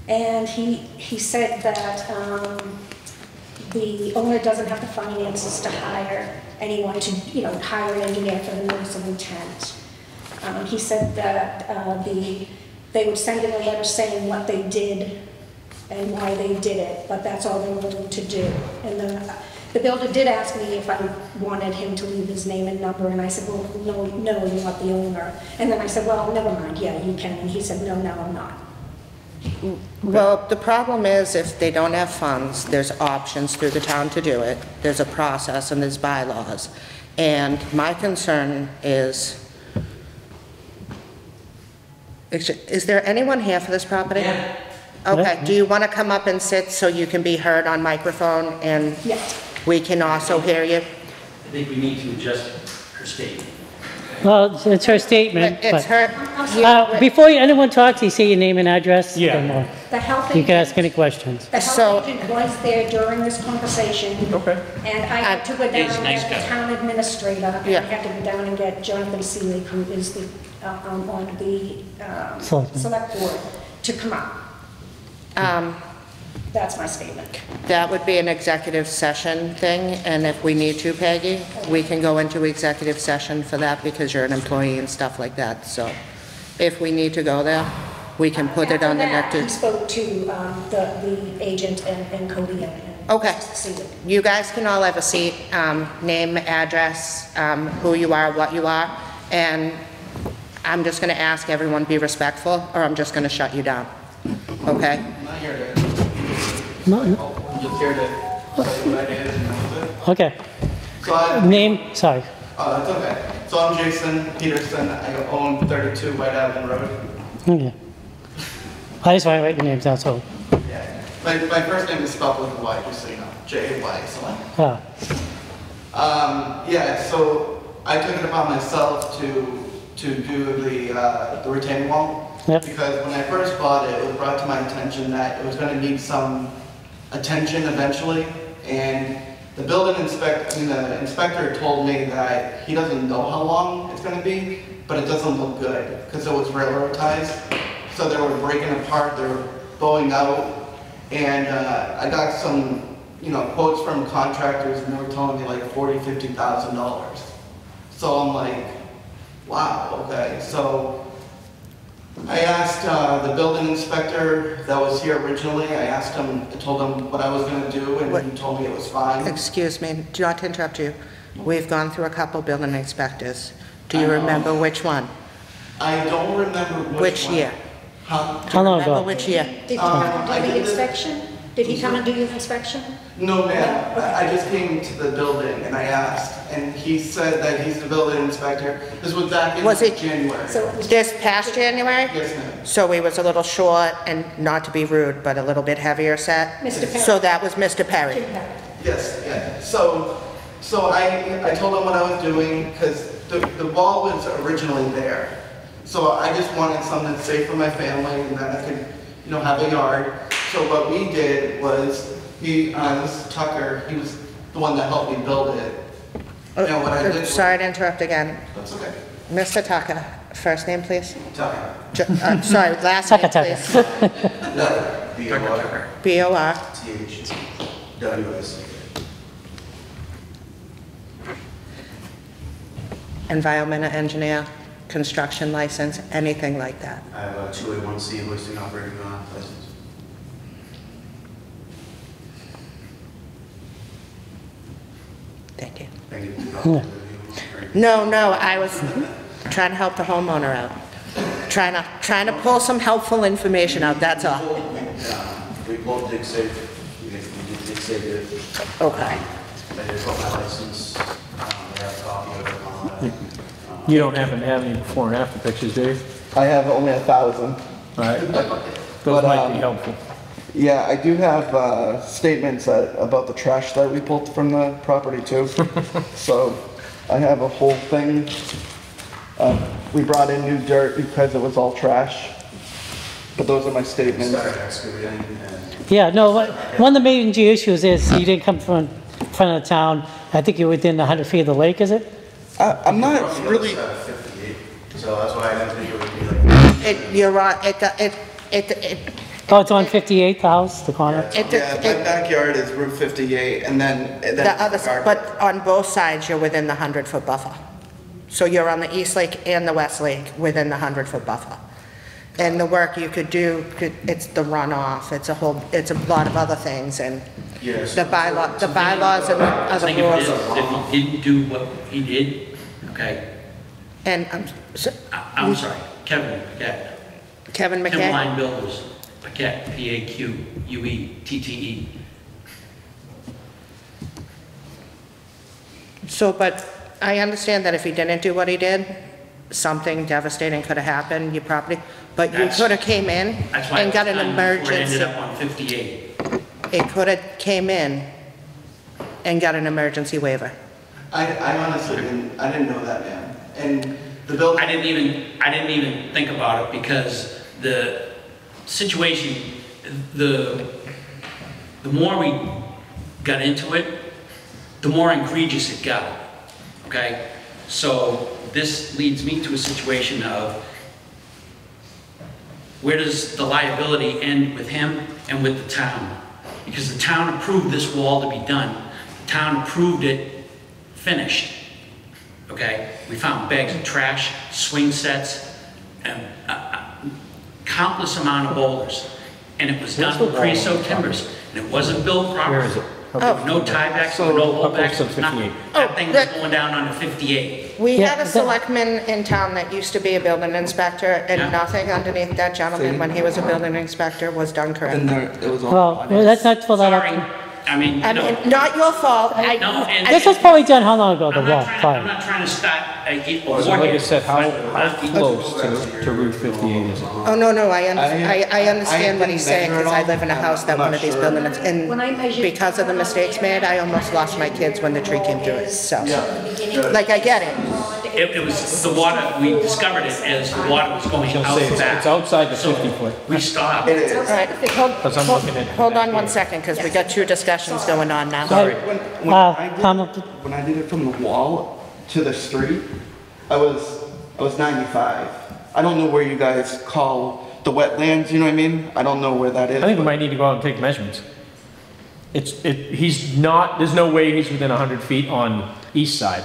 And he said that the owner doesn't have the finances to hire anyone to, hire an engineer for the notice of intent. He said that they would send in a letter saying what they did and why they did it, but that's all they were willing to do. And the builder did ask me if I wanted him to leave his name and number, and I said, well, no, you're not the owner. And then I said, well, never mind, yeah, you can. And he said, no, I'm not. Well, the problem is if they don't have funds, there's options through the town to do it. There's a process and there's bylaws. And my concern is there anyone here for this property? Yeah. Okay, do you want to come up and sit so you can be heard on microphone and Yes. we can also hear you? I think we need to adjust her statement. Well, it's her statement, It's but, her, before anyone talks, you say your name and address. Yeah. then, The health you can agent, ask any questions. the So- health agent was there during this conversation. Okay. And I had to go down He's a and nice get the guy. town administrator. And Yeah. I had to go down and get Jonathan Seeley, who is the, on the Selectman. select board, to come up. That's my statement. that would be an executive session thing, and if we need to, Peggy, we can go into executive session for that because you're an employee and stuff like that. So if we need to go there, we can put it on the After that, he next. spoke to the agent and Cody and Okay. Seeley. You guys can all have a seat, name, address, who you are, what you are, and I'm just gonna ask everyone be respectful, or I'm just gonna shut you down, okay? I'm not here to, No, I'm just here to tell you what I did and that was it. Okay, So name, sorry. it's okay. So I'm Jason Peterson. I own 32 White Island Road. Okay. I just want to write your names down, so, Yeah. My first name is spelled with a Y, just so you know. J-A-Y, so yeah, so I took it upon myself to do the retaining wall. Yep. Because when I first bought it, it was brought to my attention that it was going to need some attention eventually. And the the inspector told me that he doesn't know how long it's going to be, but it doesn't look good because it was railroad ties. So they were breaking apart, they were bowing out. And I got some, quotes from contractors, and they were telling me like $40,000, $50,000. So I'm like, wow, okay. So I asked the building inspector that was here originally, I told him what I was gonna do, and What? he told me it was fine. Excuse me, not to interrupt you. We've gone through a couple building inspectors. Do you I know. remember which one? I don't remember Which one. year? Huh? How long Remember ago? which year? Did he I come and do did the this- inspection? Did he come and do your inspection? No, ma'am. I just came to the building and I asked, and he said that he's the building inspector. This was back in Was it- January. So it was This past January? Yes, ma'am. So he was a little short and, not to be rude, but a little bit heavier set? Mr. Perry. So that was Mr. Perry? Jim Perry. Yes, yeah. So I told him what I was doing, because the wall was originally there. So I just wanted something safe for my family and that I could, have a yard. So what we did was, this is Tucker, he was the one that helped me build it. And what I did. Sorry to interrupt again. That's okay. Mr. Tucker, first name, please? Tucker. Sorry, last Tucker, name, Tucker. please. No, B-O-R. B-O-R. T-H-W-S. Environmental engineer, construction license, anything like that. I have a 2A1C hoisting operating license. Thank you. Thank you. No, I was trying to help the homeowner out. Trying to pull some helpful information out, that's all. We both dig safe. We did dig safe it. Okay. I did put my license, I have a copy of it on that. You don't happen to have any before and after pictures, do you? I have only 1,000. All right. Those But, might be helpful. Yeah, I do have statements about the trash that we pulled from the property too. So I have a whole thing. We brought in new dirt because it was all trash. But those are my statements. Started excavating and Yeah, no, one of the major issues is you didn't come from front of the town. I think you're within 100 feet of the lake, is it? I'm not on the really. other side of 58, so that's why I didn't think it would be like. You're right, Oh, it's on 58, the house, the corner? Yeah, my backyard is Route 58, and then the other, but on both sides, you're within the 100-foot buffer. So you're on the East Lake and the West Lake within the 100-foot buffer. And the work you could do, it's the runoff, it's a lot of other things, and Yes. the bylaws and the I other think rules. if he didn't do what he did, okay, And, I'm sorry, Kevin, okay. Kevin McKay? Timberline Builders, Paquette, P-A-Q-U-E-T-T-E. So, but I understand that if he didn't do what he did, something devastating could have happened, your property, but you That's- could have came in That's why and got an it was done before it emergency. ended up on 58. It could have came in and got an emergency waiver. I honestly didn't know that, man. And the building. I didn't even think about it because the situation, the more we got into it, the more egregious it got, okay? So this leads me to a situation of where does the liability end with him and with the town? Because the town approved this wall to be done. The town approved it finished. Okay, we found bags of trash, swing sets, and countless amount of boulders. And it was done with creosote timbers, and it wasn't built properly. Where is it? There were no tiebacks, there were no holdbacks, Up close to nothing. 58. That thing was going down on the 58. We Yeah, had a that- selectman in town that used to be a building inspector, Yeah. and nothing underneath that gentleman when he was a building inspector was done And correctly. there, it was all. Well, let's not fill that up. Sorry, I mean, I you know. mean, not your fault. No, and- This was probably done how long ago, the I'm wall, not trying fire? to start a war So like I here. said, how close to Route 58 is it? Oh, no, I understand what I he's saying, didn't because I measure it live in a all. house that I'm one not of these sure. buildings, When I and measured because of the mistakes made, I almost lost my kids when the tree came through it, so. Like, I get it. It was the water, we discovered it as the water was going She'll out say it's back. outside the So 50-foot. We stopped. It is. All right, Because I'm looking at. hold on one second, because we got two discussions going on now. Sorry. When I did it from the wall to the street, I was 95. I don't know where you guys call the wetlands, you know what I mean? I don't know where that is. I think we but- might need to go out and take measurements. He's not, there's no way he's within 100 feet on east side.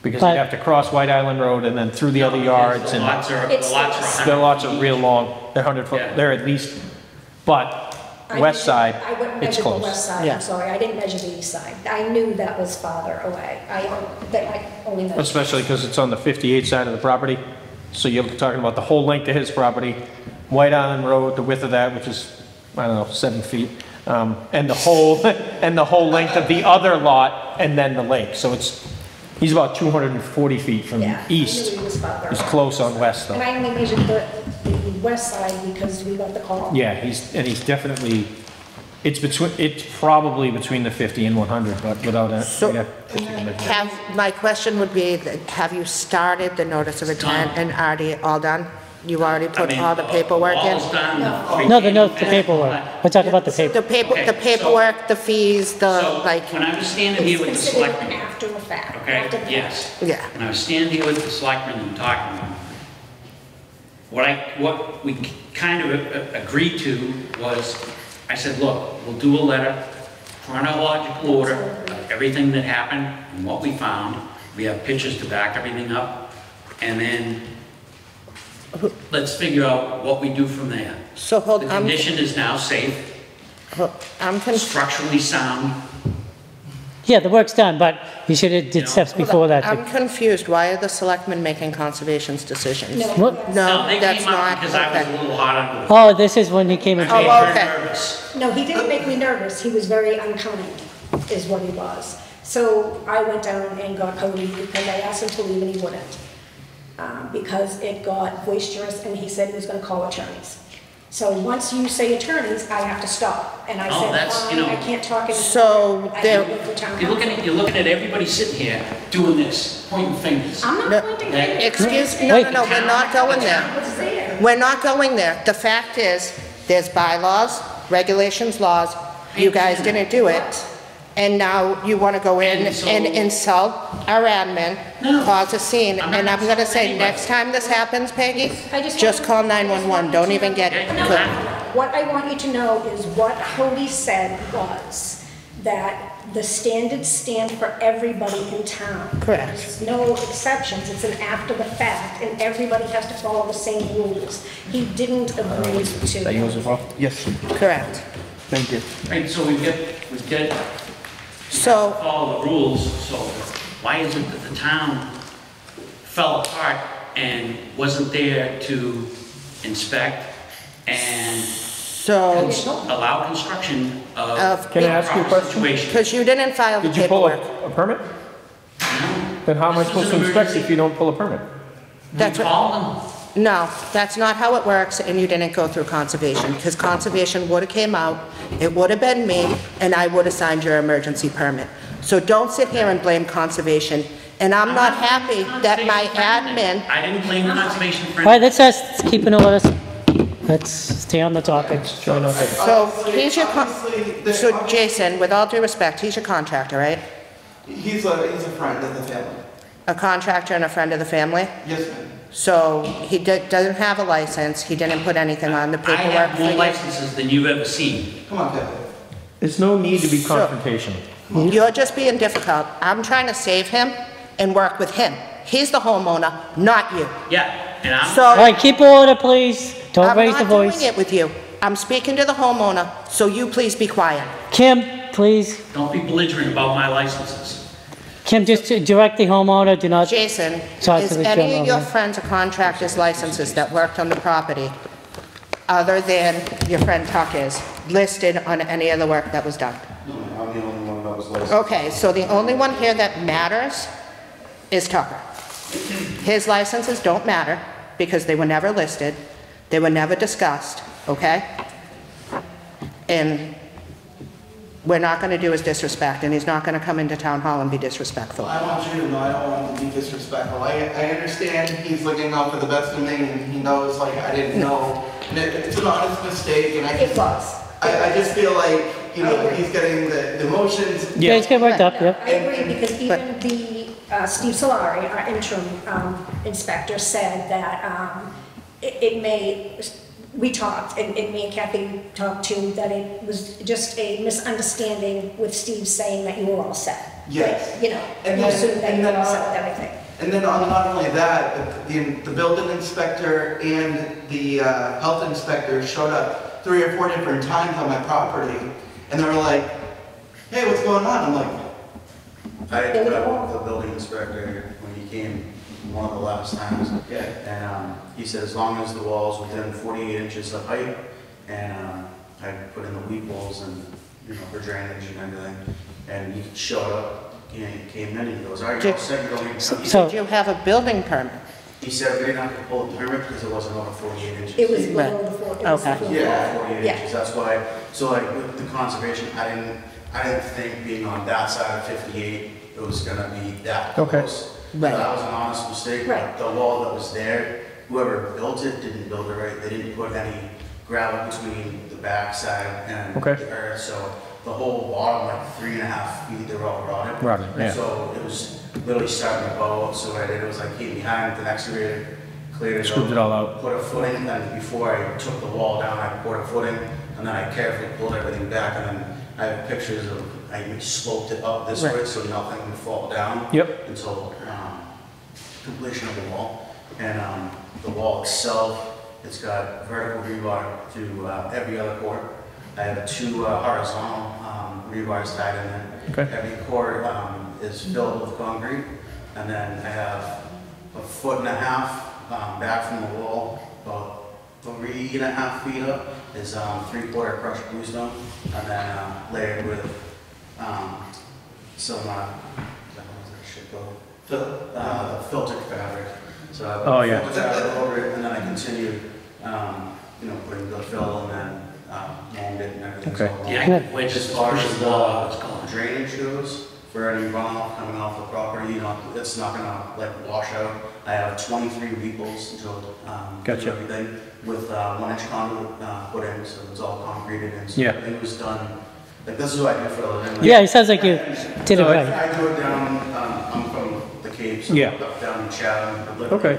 Because you But- have to cross White Island Road and then through the other yards The and lots are, It's- the lots are 100 the lots are feet. real long, they're 100 foot, Yeah. they're at least, but I west side, I wouldn't it's measure the close. west side, Yeah. I'm sorry, I didn't measure the east side. I knew that was farther away. I only measured. Especially because it's on the 58 side of the property. So you're talking about the whole length of his property, White Island Road, the width of that, which is, I don't know, 7 feet. And the whole, and the whole length of the other lot, and then the lake. So he's about 240 feet from Yeah, I knew east. he was farther He's away. close on west And though. I only measured the west side because we got the call. Yeah, he's definitely, it's probably between the 50 and 100, but without that. So- we'd have to take a measurement. My question would be, have you started the notice of intent and already all done? You already I put mean, all the paperwork in? all's done. No, the paperwork. We're talking about the paper. The paperwork, the fees, So, like, when I was standing here with the Considered selectmen, after the fact. okay, after the fact. yes. yeah. When I was standing here with the selectmen and talking to them, what we kind of agreed to was, I said, look, we'll do a letter, chronological order of everything that happened and what we found. We have pictures to back everything up, and then let's figure out what we do from there. So hold, The I'm condition is now safe, confused. structurally sound. Yeah, the work's done, but you should have did steps before that. I'm confused. Why are the selectmen making conservation's decisions? No. What? No, they that's came up not, because I was a okay. little hot under the. Oh, this is when he came in. I made Oh, her okay. nervous. No, he didn't make me nervous, he was very unkind, is what he was. So I went down and got Cody because I asked him to leave and he wouldn't. Because it got boisterous and he said he was gonna call attorneys. So once you say attorneys, I have to stop. And I Oh, said, that's, fine, you know- I can't talk anymore. So I there- can't wait for town You're looking at everybody sitting here doing this, pointing fingers. I'm No, not pointing fingers. Excuse, no, Wait. no, no, we're not going there. What's there? We're not going there. The fact is, there's bylaws, regulations, laws. You guys didn't do it. And now you want to go in And so- and insult our admin, No. cause a scene. I'm not And I'm going to say, insulting next time this happens, Peggy, I just just want- call 911. Don't even get Yeah, it. no. What I want you to know is what Cody said was that the standards stand for everybody in town. Correct. There's no exceptions, it's an after the fact, and everybody has to follow the same rules. He didn't agree to. Yes, Correct. thank you. Right, so we get So, follow the rules, so why is it that the town fell apart and wasn't there to inspect and so, allow construction of Of- Can I ask you a proper question? situation? because you didn't file the Did you pull paperwork. a permit? Then how am I supposed to inspect if you don't pull a permit? That's We what- call them. No, that's not how it works, and you didn't go through conservation, because conservation would have came out, it would have been me, and I would have signed your emergency permit. So don't sit here and blame conservation, and I'm not happy that my admin, I didn't blame the conservation All right, friend. let's just keep an order. Let's stay on the topic. Join us. so he's your, Obviously, so Jason, with all due respect, he's your contractor, right? he's a friend of the family. A contractor and a friend of the family? Yes, ma'am. So he doesn't have a license, he didn't put anything on the I paperwork have for more you? licenses than you've ever seen. Come on, Kevin. There's no need to be So- confrontational. You're just being difficult. I'm trying to save him and work with him. He's the homeowner, not you. Yeah, and I'm. So. All right, keep order, please. Don't raise the I'm not voice. doing it with you. I'm speaking to the homeowner, so you please be quiet. Kim, please. Don't be belligerent about my licenses. Kim, just direct the homeowner, do not, Jason, Talk to is the any of your gentleman. friends or contractors' licenses that worked on the property, other than your friend Tucker's, listed on any of the work that was done? No, I'm the only one that was licensed. Okay, so the only one here that matters is Tucker. His licenses don't matter because they were never listed, they were never discussed, okay? And we're not gonna do his disrespect, and he's not gonna come into town hall and be disrespectful. I want you to know, I don't want to be disrespectful. I understand he's looking out for the best of me, and he knows, like, I didn't know. And it's an honest mistake, and It was. I just feel like, you know, he's getting the emotions. yeah, just get worked up, yep. I agree, because even the, Steve Solari, our interim inspector, said that it may, we talked, and me and Kathy talked too, that it was just a misunderstanding with Steve saying that you were all set. Yes. Like, you know, And you then- assumed that and you were then, all set with everything. And then not only that, but the building inspector and the health inspector showed up 3 or 4 different times on my property, and they were like, hey, what's going on? I'm like, I met with the building inspector when he came one of the last times. yeah. And he said as long as the wall's within 48 inches of height, and I put in the weep holes and, you know, for drainage and everything. And he showed up, and he came in, and he goes, all right, you're all set, you don't need to come." So- Did you have a building permit? He said we didn't have to pull the permit because it wasn't over 48 inches. It was Right. below the four. It was Okay. below. Yeah, 48 Yeah. inches, that's why, so like with the conservation, I didn't think being on that side of 58, it was gonna be that Okay. close. Right. That was an honest mistake, Right. the wall that was there, whoever built it didn't build it right, they didn't put any gravel between the backside and Okay. the earth, so the whole bottom, like 3.5 feet, they were all rotted. Rotted, yeah. So it was literally starting to bow out, so what I did was I came behind with an excavator, cleared it out. Scooped it all out. Put a footing, and before I took the wall down, I poured a footing, and then I carefully pulled everything back, and then I have pictures of, I sloped it up this Right. way so nothing would fall down. Yep. Until completion of the wall. And the wall itself, it's got vertical rebar to every other court. I have 2 horizontal rebars tied in it. Okay. Every cord is filled with concrete, and then I have 1.5 foot back from the wall, about 3.5 feet up is 3/4 crushed bluestone, and then layered with some filtered fabric. So I Oh, yeah. filtered fabric over it, and then I continued, putting the fill and then mold it and everything. Okay. So, Yeah, which as is far as pushing the wall, it's going. drainage goes, for any runoff coming off the property, it's not gonna like wash out. I have 23 weeples drilled, Gotcha. everything with 1-inch conduit put in, so it's all concreted in. So Yeah. everything was done, like this is what I do for a living. Like, Yeah, it sounds like you did it right. I do it down, I'm from the Cape, so Yeah. up down in Chatham, I live Okay.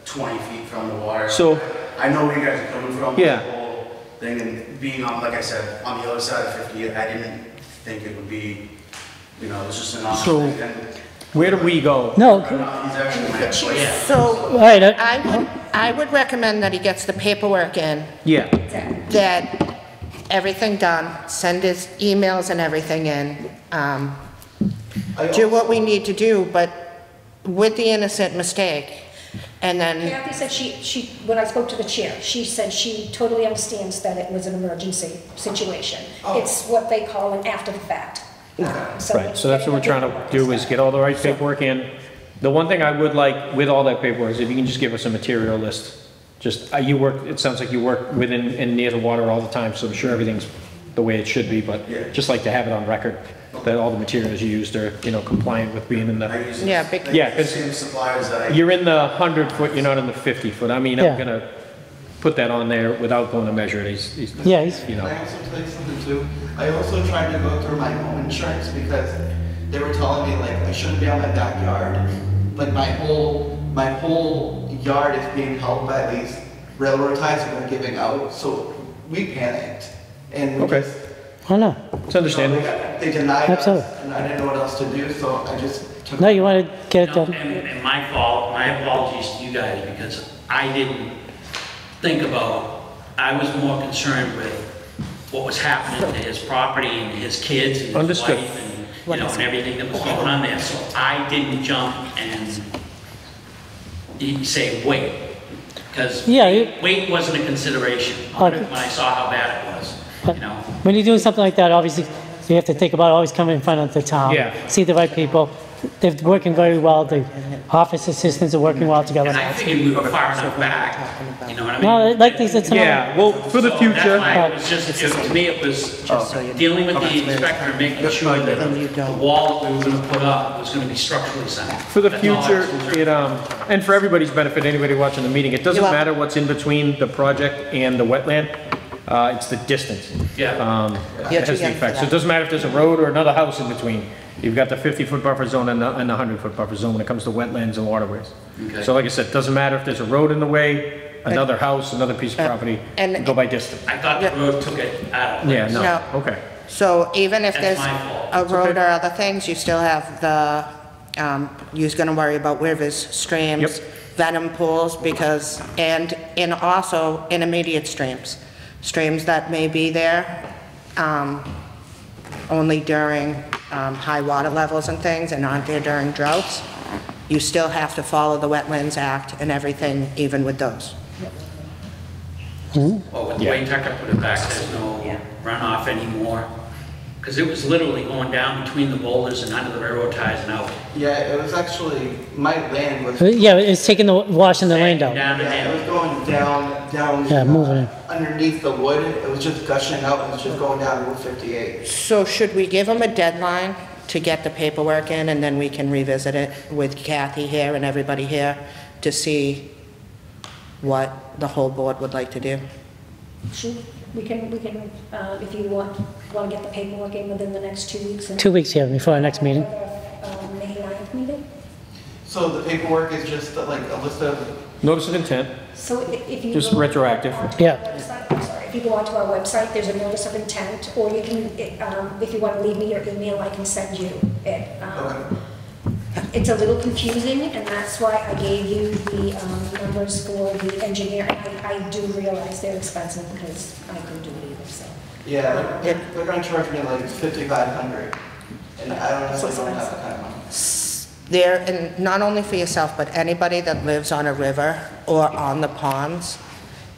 20 feet from the water. So- I know where you guys are coming from. Yeah. The whole thing, and being on, like I said, on the other side of 58, I didn't think it would be, it was just an option. So- Where do we go? No, He's actually my employee. So all right, I would recommend that he gets the paperwork in, Yeah, that everything done, send his emails and everything in, do what we need to do, but with the innocent mistake, and then, Kathy said when I spoke to the chair, she said she totally understands that it was an emergency situation. It's what they call an after the fact. right, so that's what we're trying to do, is get all the right paperwork in. The one thing I would like with all that paperwork is if you can just give us a material list. Just, it sounds like you work within and near the water all the time, so I'm sure everything's the way it should be, but just like to have it on record, that all the materials you used are, compliant with being in I the, use Yeah, the Yeah, 'cause same suppliers that I. you're in the 100 foot, you're not in the 50 foot. I mean, Yeah. I'm gonna put that on there without going to measure it. He's, yeah, he's, you know. I also tell you something too. I also tried to go through my home insurance because they were telling me like I shouldn't be on my backyard. Like my whole yard is being held by these railroad ties that they're giving out. So we panicked and we Okay. just, oh no, It's understandable. they denied Absolutely. us and I didn't know what else to do. So I just took. no, you want to get it No, done. and my fault, my apologies to you guys, because I didn't think about, I was more concerned with what was happening to his property and his kids and his Understood. wife and, and everything that was going on there. So I didn't jump and say, wait, because Yeah, weight wasn't a consideration when I saw how bad it was, When you're doing something like that, obviously, you have to think about always coming in front of the town. Yeah. See the right people. They're working very well. The office assistants are working well together. And I figured we were far enough back, you know what I mean? No, like these, it's another. Yeah, well, for the So future, that's why it was to me, it was dealing with the inspector and making sure that the wall that we were gonna put up was gonna be structurally sound. for the That's all I future, was- and for everybody's benefit, anybody watching the meeting, it doesn't You're matter what's in between the project and the wetland. It's the distance. Yeah. You're That too has the young for effect. So it that. doesn't matter if there's a road or another house in between. You've got the 50-foot buffer zone and the 100-foot buffer zone when it comes to wetlands and waterways. Okay. So like I said, it doesn't matter if there's a road in the way, another house, another piece of property, and- go by distance. I thought the road took it out of Yeah, place. no, No. okay. so even if That's there's my fault. a road or other things, you still have the, you're gonna worry about rivers, streams, Yep. venom pools, because, and also intermediate streams that may be there, only during, high water levels and things, and aren't there during droughts. You still have to follow the Wetlands Act and everything, even with those. Well, with the way Tucker put it back, there's no runoff anymore. Because it was literally going down between the boulders and under the railroad ties and out. Yeah, it was actually, my land was. Yeah, it's taking the, washing the rain down. Down and Yeah, it was down. going down. Yeah, moving it. Underneath the wood, it was just gushing out, it was just going down Route 58. So should we give them a deadline to get the paperwork in, and then we can revisit it with Kathy here and everybody here to see what the whole board would like to do? Sure, we can, if you want to get the paperwork in within the next 2 weeks. and- 2 weeks, yeah, before our next meeting. May 9th meeting. So the paperwork is just like a list of, Notice of intent, So if you. Just go retroactive. onto Yeah. our website- I'm sorry, if you go onto our website, there's a notice of intent, or you can, if you want to leave me your email, I can send you it. It's a little confusing, and that's why I gave you the numbers for the engineer. I do realize they're expensive because I couldn't do it either, so. Yeah, they're gonna charge me like 5,500, and I don't have that kind of money. There, and not only for yourself, but anybody that lives on a river or on the ponds,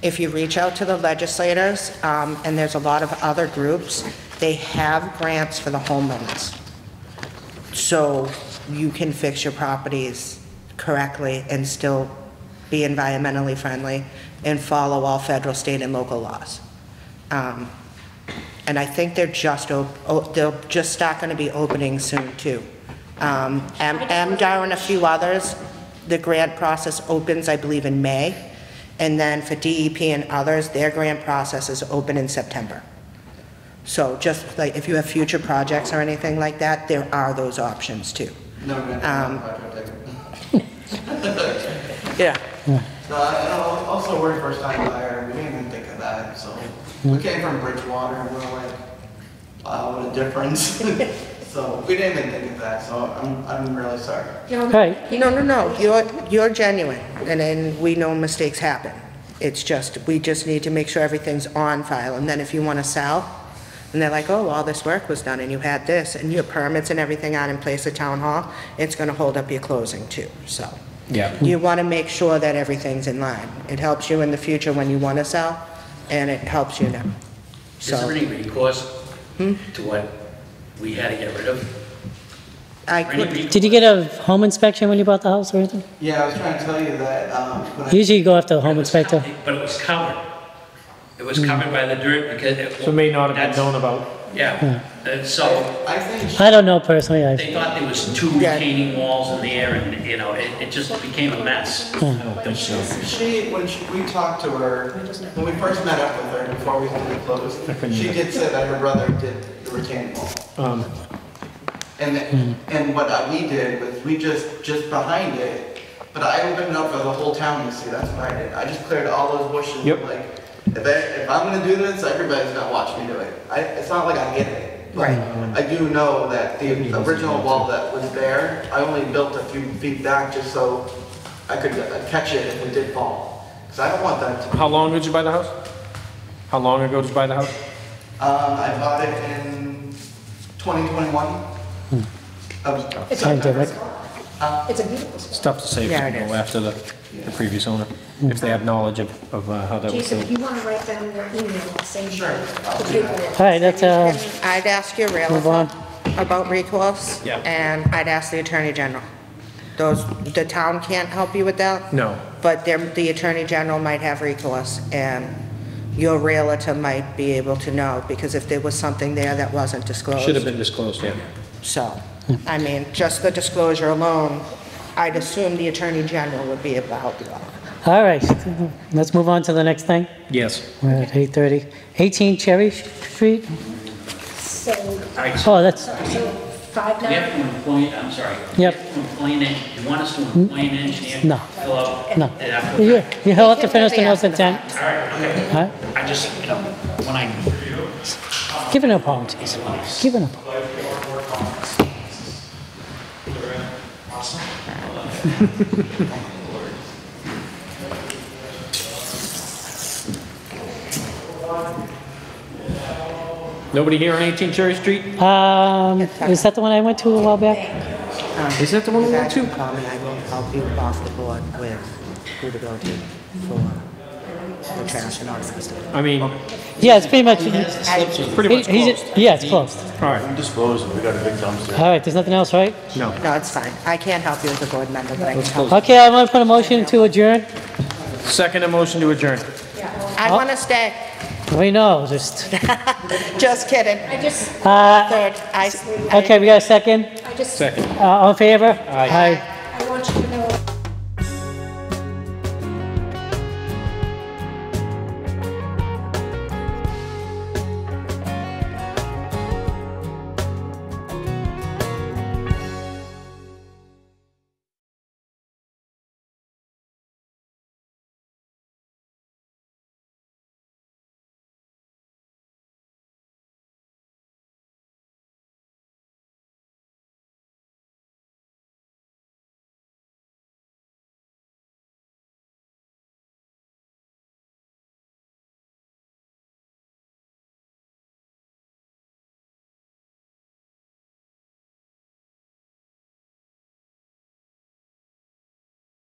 if you reach out to the legislators, and there's a lot of other groups, they have grants for the homeowners. So you can fix your properties correctly and still be environmentally friendly and follow all federal, state, and local laws. And I think they're just start gonna be opening soon too. MDAR and a few others, the grant process opens, I believe, in May. And then for DEP and others, their grant process is open in September. So just like if you have future projects or anything like that, there are those options too. No, Yeah. No, and also we're a first time buyer, we didn't even think of that, so. We came from Bridgewater, and we're like, wow, what a difference. So we didn't even think of that, so I'm really sorry. Right. No, you're genuine, and then we know mistakes happen. It's just, we just need to make sure everything's on file, and then if you want to sell, and they're like, oh, all this work was done, and you had this, and your permits and everything aren't in place at town hall, it's gonna hold up your closing too, so. Yeah. You want to make sure that everything's in line. It helps you in the future when you want to sell, and it helps you now. Is there any recourse to what we had to get rid of? Did you get a home inspection when you bought the house or anything? Yeah, I was trying to tell you that, when I Usually you go after the home inspector. But it was covered. It was covered by the dirt because it. So it may not have been that's- known about. Yeah, and so I think I don't know personally. they thought there was 2 retaining walls in there and, you know, it just became a mess. I don't think so. we talked to her, when we first met up with her before we had to close, she did say that her brother did the retaining wall. And what we did was we just behind it, but I opened it up for the whole town to see, that's what I did. I just cleared all those bushes. Yep. Like, if I'm gonna do this, everybody's gonna watch me do it. It's not like I get it. But I do know that the original wall that was there, I only built a few feet back just so I could catch it if it did fall. Because I don't want that to. How long did you buy the house? How long ago did you buy the house? I bought it in 2021. Of It's pandemic. It's a beautiful It's spot. tough to say if Yeah, you it go is. after the previous owner, if they have knowledge of how that was Jason, if done. you want to write down your email, I'll send you Sure. the paperwork. All right, that's, And I'd ask your move on. realtor about recourse, Yeah. and I'd ask the Attorney General. The town can't help you with that, No. but the Attorney General might have recourse, and your realtor might be able to know, because if there was something there that wasn't disclosed. Should have been disclosed, yeah. So, I mean, just the disclosure alone, I'd assume the Attorney General would be able to help you out. All right, let's move on to the next thing. Yes. We're at 8:30. 18 Cherry Street? So, Oh, that's, so We 5/9, have to employ, I'm sorry. Yep. We have to employ you want us to employ an engineer? No. Fill out no. the application? You'll have to finish the notes intent. All right, okay. All right? I just, you know, when I, Give an apologies. Give an apology. Nobody here on 18 Cherry Street? Is that the one I went to a while back? Is that the one we went to? Come and I will help you off the board with who to go to for the trash and all that stuff. I mean, Yeah, it's pretty much, pretty much closed. yeah, it's closed. All right. Dispose of, we got a big dumpster. All right, there's nothing else, right? No. No, it's fine. I can't help you as a board member, but I can help. Okay, I'm gonna put a motion to adjourn. Second a motion to adjourn. I want to stay. We know, just, Just kidding. I just, Third, okay, we got a second? I just. Second. All in favor? Aye. Aye.